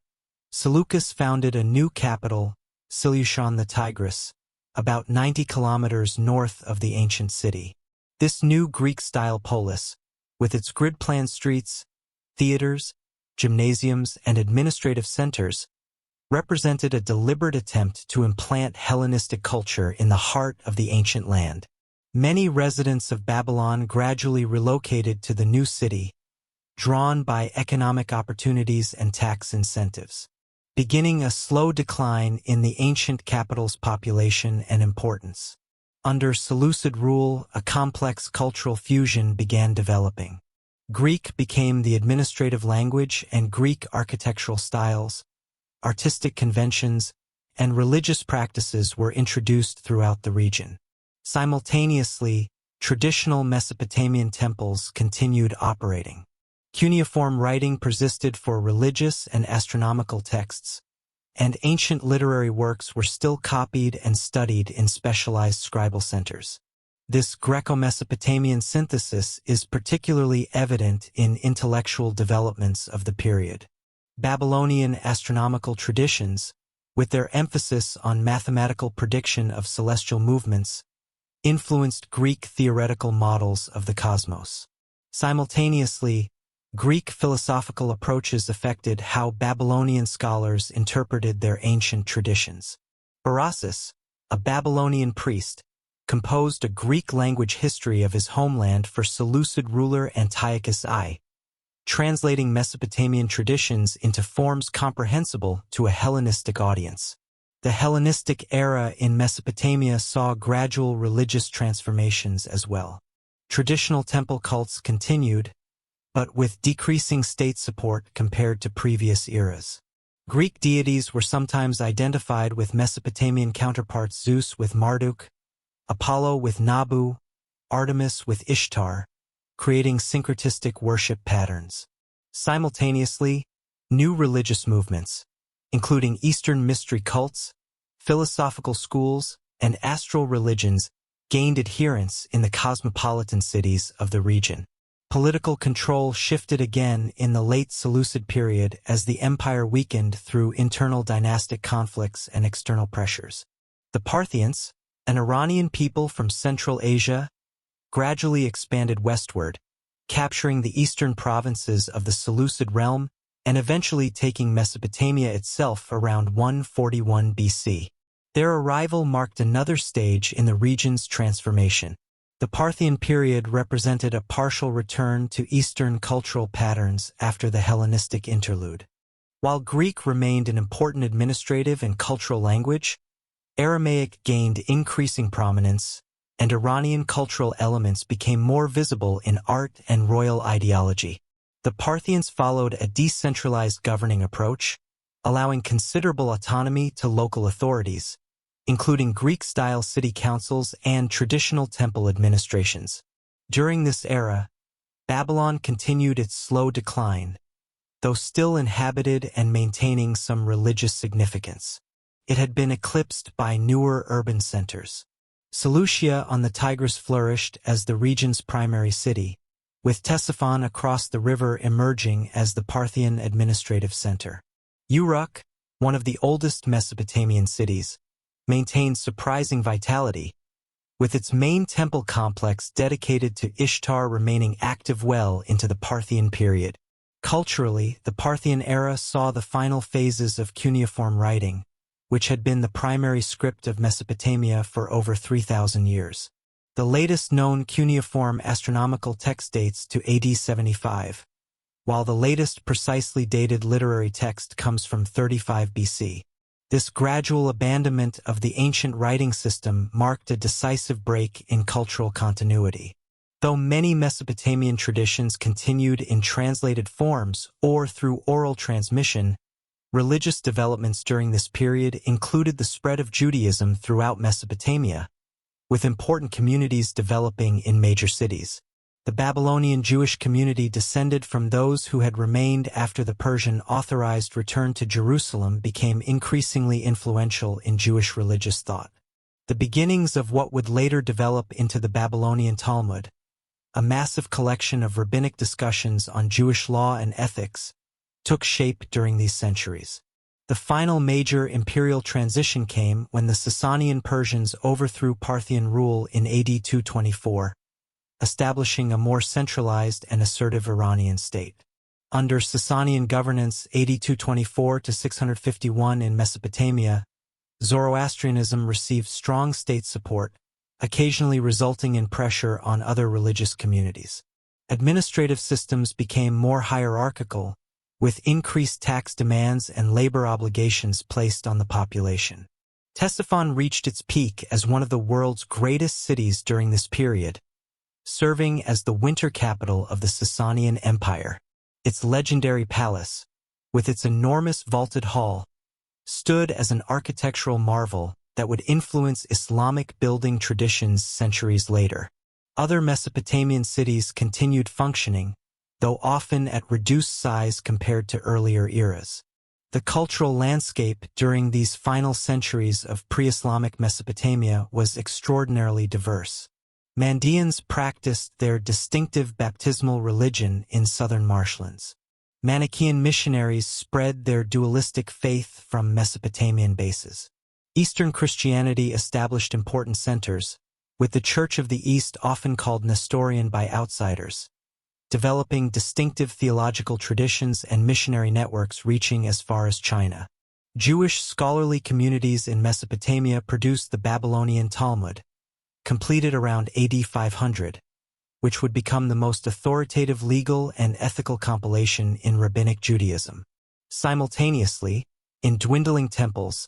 Seleucus founded a new capital, Seleucia the Tigris, about 90 kilometers north of the ancient city. This new Greek-style polis, with its grid-planned streets, theaters, gymnasiums, and administrative centers, represented a deliberate attempt to implant Hellenistic culture in the heart of the ancient land. Many residents of Babylon gradually relocated to the new city, drawn by economic opportunities and tax incentives. beginning a slow decline in the ancient capital's population and importance. Under Seleucid rule, a complex cultural fusion began developing. Greek became the administrative language, and Greek architectural styles, artistic conventions, and religious practices were introduced throughout the region. Simultaneously, traditional Mesopotamian temples continued operating. Cuneiform writing persisted for religious and astronomical texts, and ancient literary works were still copied and studied in specialized scribal centers. This Greco-Mesopotamian synthesis is particularly evident in intellectual developments of the period. Babylonian astronomical traditions, with their emphasis on mathematical prediction of celestial movements, influenced Greek theoretical models of the cosmos. Simultaneously, Greek philosophical approaches affected how Babylonian scholars interpreted their ancient traditions. Berossus, a Babylonian priest, composed a Greek-language history of his homeland for Seleucid ruler Antiochus I, translating Mesopotamian traditions into forms comprehensible to a Hellenistic audience. The Hellenistic era in Mesopotamia saw gradual religious transformations as well. Traditional temple cults continued, but with decreasing state support compared to previous eras. Greek deities were sometimes identified with Mesopotamian counterparts: Zeus with Marduk, Apollo with Nabu, Artemis with Ishtar, creating syncretistic worship patterns. Simultaneously, new religious movements, including Eastern mystery cults, philosophical schools, and astral religions, gained adherents in the cosmopolitan cities of the region. Political control shifted again in the late Seleucid period as the empire weakened through internal dynastic conflicts and external pressures. The Parthians, an Iranian people from Central Asia, gradually expanded westward, capturing the eastern provinces of the Seleucid realm and eventually taking Mesopotamia itself around 141 BC. Their arrival marked another stage in the region's transformation. The Parthian period represented a partial return to Eastern cultural patterns after the Hellenistic interlude. While Greek remained an important administrative and cultural language, Aramaic gained increasing prominence, and Iranian cultural elements became more visible in art and royal ideology. The Parthians followed a decentralized governing approach, allowing considerable autonomy to local authorities, including Greek-style city councils and traditional temple administrations. During this era, Babylon continued its slow decline, though still inhabited and maintaining some religious significance. It had been eclipsed by newer urban centers. Seleucia on the Tigris flourished as the region's primary city, with Ctesiphon across the river emerging as the Parthian administrative center. Uruk, one of the oldest Mesopotamian cities, maintained surprising vitality, with its main temple complex dedicated to Ishtar remaining active well into the Parthian period. Culturally, the Parthian era saw the final phases of cuneiform writing, which had been the primary script of Mesopotamia for over 3,000 years. The latest known cuneiform astronomical text dates to AD 75, while the latest precisely dated literary text comes from 35 BC. This gradual abandonment of the ancient writing system marked a decisive break in cultural continuity. Though many Mesopotamian traditions continued in translated forms or through oral transmission, religious developments during this period included the spread of Judaism throughout Mesopotamia, with important communities developing in major cities. The Babylonian Jewish community descended from those who had remained after the Persian authorized return to Jerusalem became increasingly influential in Jewish religious thought. The beginnings of what would later develop into the Babylonian Talmud, a massive collection of rabbinic discussions on Jewish law and ethics, took shape during these centuries. The final major imperial transition came when the Sasanian Persians overthrew Parthian rule in AD 224. Establishing a more centralized and assertive Iranian state. Under Sasanian governance AD 224 to 651 in Mesopotamia, Zoroastrianism received strong state support, occasionally resulting in pressure on other religious communities. Administrative systems became more hierarchical, with increased tax demands and labor obligations placed on the population. Ctesiphon reached its peak as one of the world's greatest cities during this period, serving as the winter capital of the Sasanian Empire. Its legendary palace, with its enormous vaulted hall, stood as an architectural marvel that would influence Islamic building traditions centuries later. Other Mesopotamian cities continued functioning, though often at reduced size compared to earlier eras. The cultural landscape during these final centuries of pre-Islamic Mesopotamia was extraordinarily diverse. Mandaeans practiced their distinctive baptismal religion in southern marshlands. Manichaean missionaries spread their dualistic faith from Mesopotamian bases. Eastern Christianity established important centers, with the Church of the East often called Nestorian by outsiders, developing distinctive theological traditions and missionary networks reaching as far as China. Jewish scholarly communities in Mesopotamia produced the Babylonian Talmud, completed around AD 500, which would become the most authoritative legal and ethical compilation in Rabbinic Judaism. Simultaneously, in dwindling temples,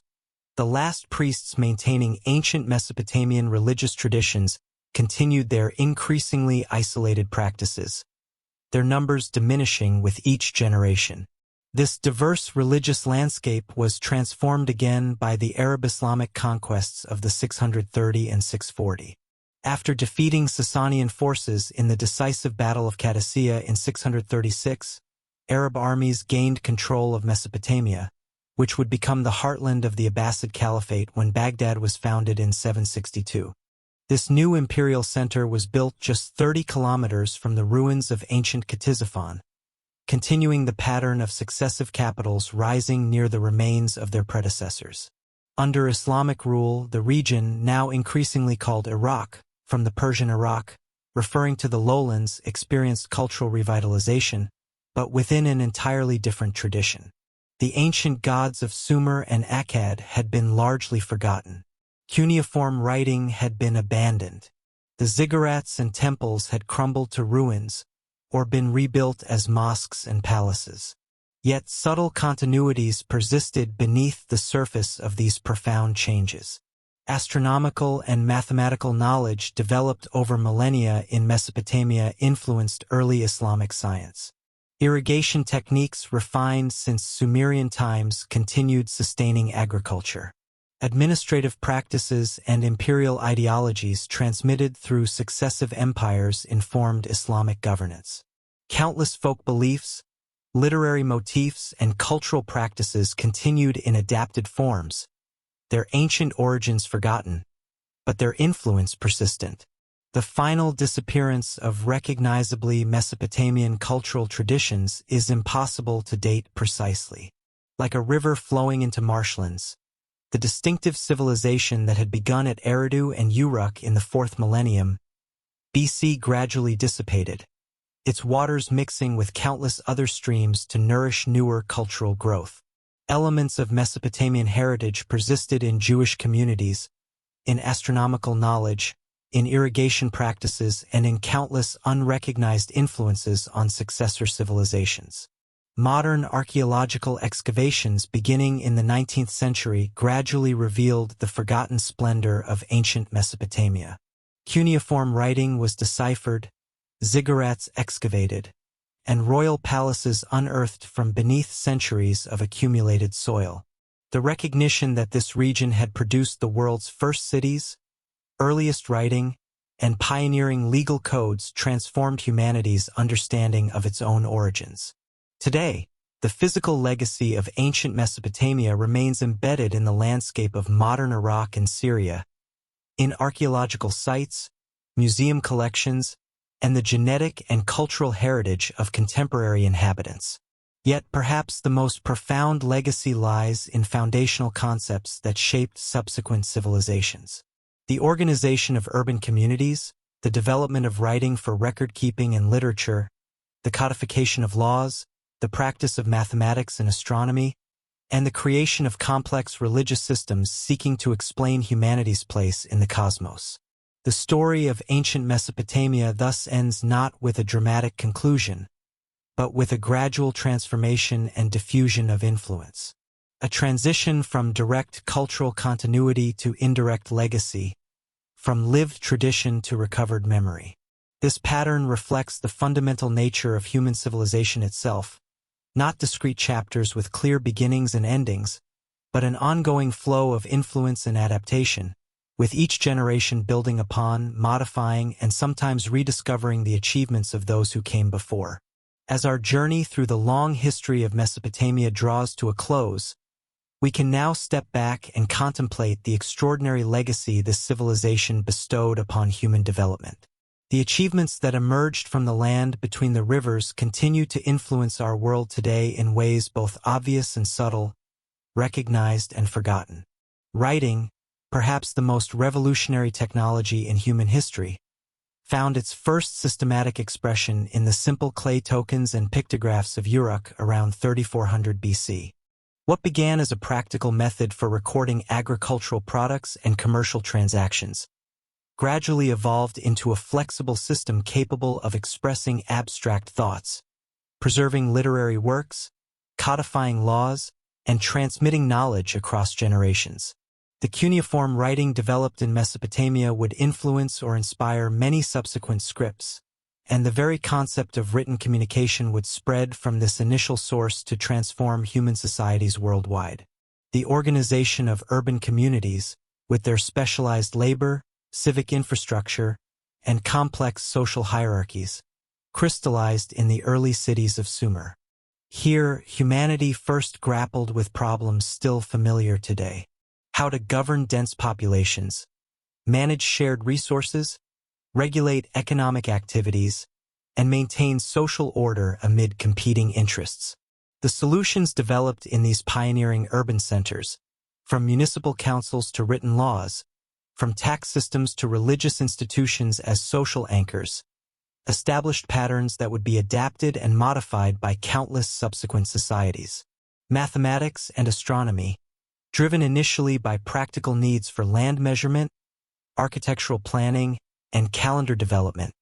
the last priests maintaining ancient Mesopotamian religious traditions continued their increasingly isolated practices, their numbers diminishing with each generation. This diverse religious landscape was transformed again by the Arab-Islamic conquests of the 630 and 640. After defeating Sasanian forces in the decisive Battle of Qadisiyah in 636, Arab armies gained control of Mesopotamia, which would become the heartland of the Abbasid Caliphate when Baghdad was founded in 762. This new imperial center was built just 30 kilometers from the ruins of ancient Ctesiphon, continuing the pattern of successive capitals rising near the remains of their predecessors. Under Islamic rule, the region, now increasingly called Iraq, from the Persian Iraq, referring to the lowlands, experienced cultural revitalization, but within an entirely different tradition. The ancient gods of Sumer and Akkad had been largely forgotten. Cuneiform writing had been abandoned. The ziggurats and temples had crumbled to ruins, or been rebuilt as mosques and palaces. Yet subtle continuities persisted beneath the surface of these profound changes. Astronomical and mathematical knowledge developed over millennia in Mesopotamia influenced early Islamic science. Irrigation techniques refined since Sumerian times continued sustaining agriculture. Administrative practices and imperial ideologies transmitted through successive empires informed Islamic governance. Countless folk beliefs, literary motifs, and cultural practices continued in adapted forms, their ancient origins forgotten, but their influence persistent. The final disappearance of recognizably Mesopotamian cultural traditions is impossible to date precisely. Like a river flowing into marshlands, the distinctive civilization that had begun at Eridu and Uruk in the 4th millennium BC gradually dissipated, its waters mixing with countless other streams to nourish newer cultural growth. Elements of Mesopotamian heritage persisted in Jewish communities, in astronomical knowledge, in irrigation practices, and in countless unrecognized influences on successor civilizations. Modern archaeological excavations beginning in the 19th century gradually revealed the forgotten splendor of ancient Mesopotamia. Cuneiform writing was deciphered, ziggurats excavated, and royal palaces unearthed from beneath centuries of accumulated soil. The recognition that this region had produced the world's first cities, earliest writing, and pioneering legal codes transformed humanity's understanding of its own origins. Today, the physical legacy of ancient Mesopotamia remains embedded in the landscape of modern Iraq and Syria, in archaeological sites, museum collections, and the genetic and cultural heritage of contemporary inhabitants. Yet perhaps the most profound legacy lies in foundational concepts that shaped subsequent civilizations. The organization of urban communities, the development of writing for record-keeping and literature, the codification of laws, the practice of mathematics and astronomy, and the creation of complex religious systems seeking to explain humanity's place in the cosmos. The story of ancient Mesopotamia thus ends not with a dramatic conclusion, but with a gradual transformation and diffusion of influence. A transition from direct cultural continuity to indirect legacy, from lived tradition to recovered memory. This pattern reflects the fundamental nature of human civilization itself, not discrete chapters with clear beginnings and endings, but an ongoing flow of influence and adaptation, with each generation building upon, modifying, and sometimes rediscovering the achievements of those who came before. As our journey through the long history of Mesopotamia draws to a close, we can now step back and contemplate the extraordinary legacy this civilization bestowed upon human development. The achievements that emerged from the land between the rivers continue to influence our world today in ways both obvious and subtle, recognized and forgotten. Writing, perhaps the most revolutionary technology in human history, found its first systematic expression in the simple clay tokens and pictographs of Uruk around 3400 BC. What began as a practical method for recording agricultural products and commercial transactions gradually evolved into a flexible system capable of expressing abstract thoughts, preserving literary works, codifying laws, and transmitting knowledge across generations. The cuneiform writing developed in Mesopotamia would influence or inspire many subsequent scripts, and the very concept of written communication would spread from this initial source to transform human societies worldwide. The organization of urban communities, with their specialized labor, civic infrastructure, and complex social hierarchies, crystallized in the early cities of Sumer. Here, humanity first grappled with problems still familiar today: how to govern dense populations, manage shared resources, regulate economic activities, and maintain social order amid competing interests. The solutions developed in these pioneering urban centers, from municipal councils to written laws, from tax systems to religious institutions as social anchors, established patterns that would be adapted and modified by countless subsequent societies. Mathematics and astronomy, driven initially by practical needs for land measurement, architectural planning, and calendar development,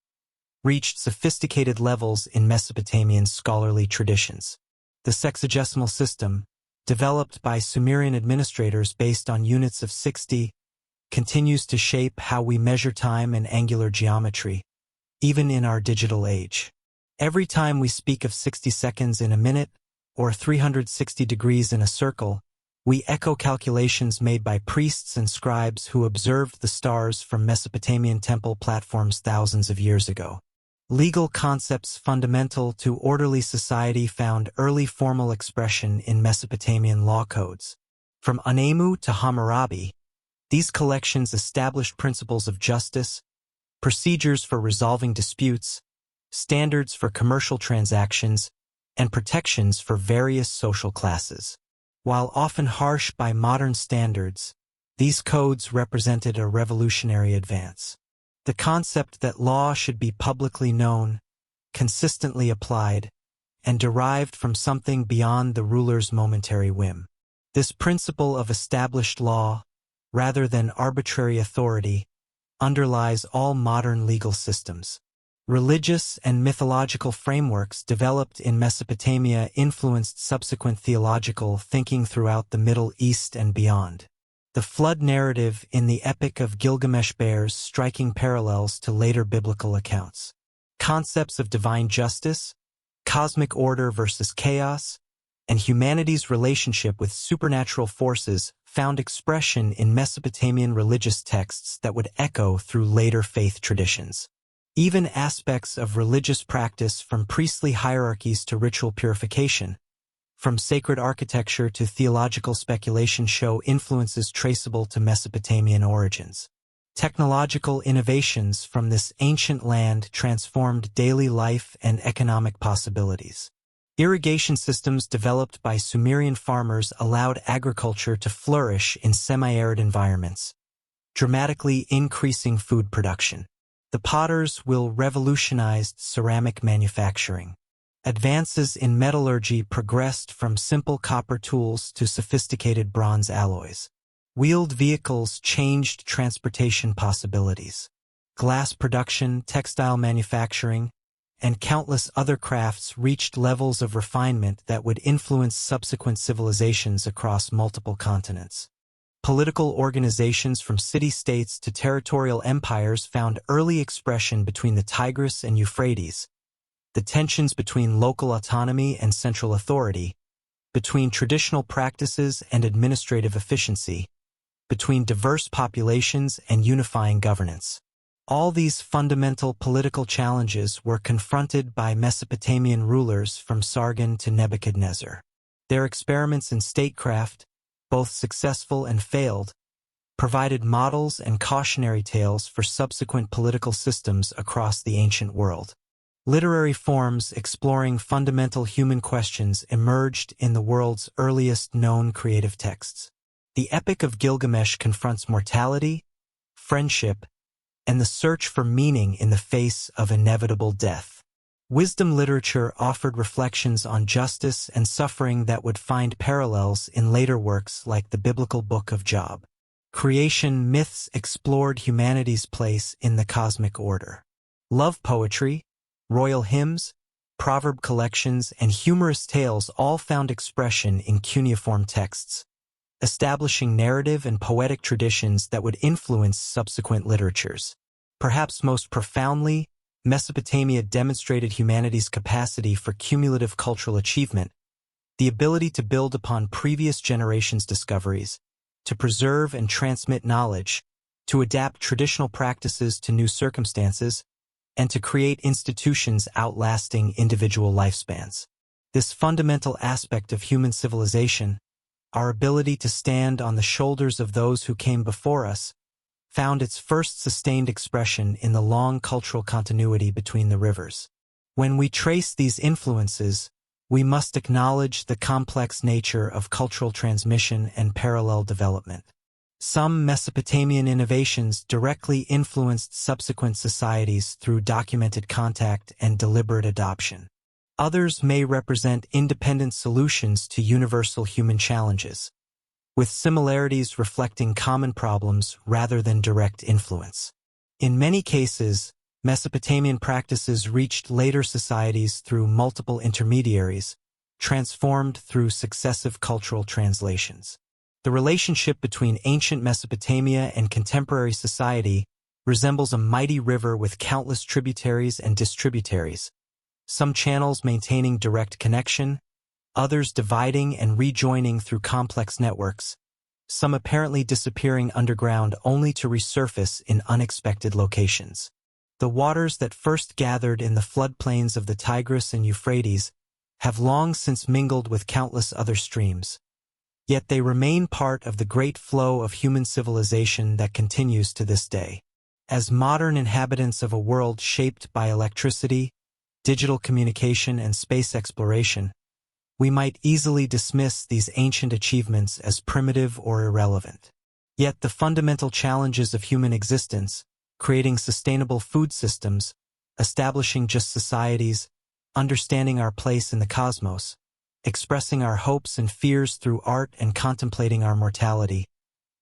reached sophisticated levels in Mesopotamian scholarly traditions. The sexagesimal system, developed by Sumerian administrators based on units of 60, continues to shape how we measure time and angular geometry, even in our digital age. Every time we speak of 60 seconds in a minute, or 360 degrees in a circle, we echo calculations made by priests and scribes who observed the stars from Mesopotamian temple platforms thousands of years ago. Legal concepts fundamental to orderly society found early formal expression in Mesopotamian law codes. From Anemu to Hammurabi, these collections established principles of justice, procedures for resolving disputes, standards for commercial transactions, and protections for various social classes. While often harsh by modern standards, these codes represented a revolutionary advance. The concept that law should be publicly known, consistently applied, and derived from something beyond the ruler's momentary whim. This principle of established law, rather than arbitrary authority, underlies all modern legal systems. Religious and mythological frameworks developed in Mesopotamia influenced subsequent theological thinking throughout the Middle East and beyond. The flood narrative in the Epic of Gilgamesh bears striking parallels to later biblical accounts. Concepts of divine justice, cosmic order versus chaos, and humanity's relationship with supernatural forces found expression in Mesopotamian religious texts that would echo through later faith traditions. Even aspects of religious practice, from priestly hierarchies to ritual purification, from sacred architecture to theological speculation, show influences traceable to Mesopotamian origins. Technological innovations from this ancient land transformed daily life and economic possibilities. Irrigation systems developed by Sumerian farmers allowed agriculture to flourish in semi-arid environments, dramatically increasing food production. The potter's wheel revolutionized ceramic manufacturing. Advances in metallurgy progressed from simple copper tools to sophisticated bronze alloys. Wheeled vehicles changed transportation possibilities. Glass production, textile manufacturing, and countless other crafts reached levels of refinement that would influence subsequent civilizations across multiple continents. Political organizations from city-states to territorial empires found early expression between the Tigris and Euphrates, the tensions between local autonomy and central authority, between traditional practices and administrative efficiency, between diverse populations and unifying governance. All these fundamental political challenges were confronted by Mesopotamian rulers from Sargon to Nebuchadnezzar. Their experiments in statecraft, both successful and failed, provided models and cautionary tales for subsequent political systems across the ancient world. Literary forms exploring fundamental human questions emerged in the world's earliest known creative texts. The Epic of Gilgamesh confronts mortality, friendship, and the search for meaning in the face of inevitable death. Wisdom literature offered reflections on justice and suffering that would find parallels in later works like the biblical Book of Job. Creation myths explored humanity's place in the cosmic order. Love poetry, royal hymns, proverb collections, and humorous tales all found expression in cuneiform texts, establishing narrative and poetic traditions that would influence subsequent literatures. Perhaps most profoundly, Mesopotamia demonstrated humanity's capacity for cumulative cultural achievement, the ability to build upon previous generations' discoveries, to preserve and transmit knowledge, to adapt traditional practices to new circumstances, and to create institutions outlasting individual lifespans. This fundamental aspect of human civilization, our ability to stand on the shoulders of those who came before us, found its first sustained expression in the long cultural continuity between the rivers. When we trace these influences, we must acknowledge the complex nature of cultural transmission and parallel development. Some Mesopotamian innovations directly influenced subsequent societies through documented contact and deliberate adoption. Others may represent independent solutions to universal human challenges, with similarities reflecting common problems rather than direct influence. In many cases, Mesopotamian practices reached later societies through multiple intermediaries, transformed through successive cultural translations. The relationship between ancient Mesopotamia and contemporary society resembles a mighty river with countless tributaries and distributaries, some channels maintaining direct connection, others dividing and rejoining through complex networks, some apparently disappearing underground only to resurface in unexpected locations. The waters that first gathered in the floodplains of the Tigris and Euphrates have long since mingled with countless other streams. Yet they remain part of the great flow of human civilization that continues to this day. As modern inhabitants of a world shaped by electricity, digital communication, and space exploration, we might easily dismiss these ancient achievements as primitive or irrelevant. Yet the fundamental challenges of human existence, creating sustainable food systems, establishing just societies, understanding our place in the cosmos, expressing our hopes and fears through art and contemplating our mortality,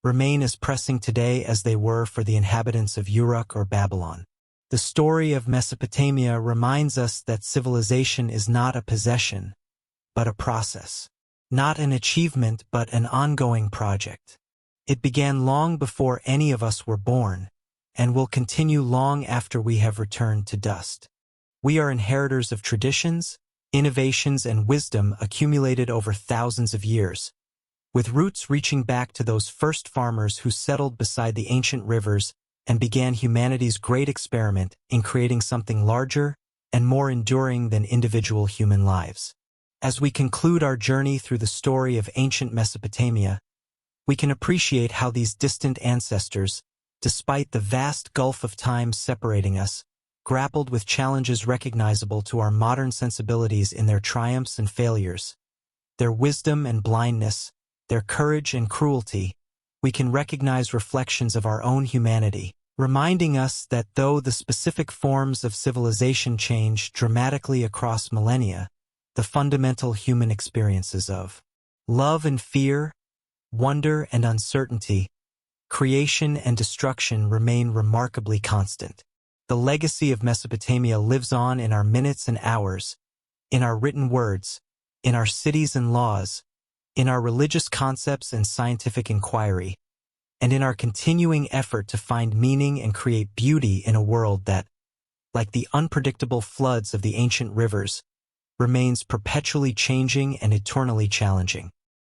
remain as pressing today as they were for the inhabitants of Uruk or Babylon. The story of Mesopotamia reminds us that civilization is not a possession, but a process. Not an achievement, but an ongoing project. It began long before any of us were born, and will continue long after we have returned to dust. We are inheritors of traditions, innovations, and wisdom accumulated over thousands of years, with roots reaching back to those first farmers who settled beside the ancient rivers and began humanity's great experiment in creating something larger and more enduring than individual human lives. As we conclude our journey through the story of ancient Mesopotamia, we can appreciate how these distant ancestors, despite the vast gulf of time separating us, grappled with challenges recognizable to our modern sensibilities in their triumphs and failures. Their wisdom and blindness, their courage and cruelty, we can recognize reflections of our own humanity, reminding us that though the specific forms of civilization change dramatically across millennia, the fundamental human experiences of love and fear, wonder and uncertainty, creation and destruction remain remarkably constant. The legacy of Mesopotamia lives on in our minutes and hours, in our written words, in our cities and laws, in our religious concepts and scientific inquiry, and in our continuing effort to find meaning and create beauty in a world that, like the unpredictable floods of the ancient rivers, remains perpetually changing and eternally challenging.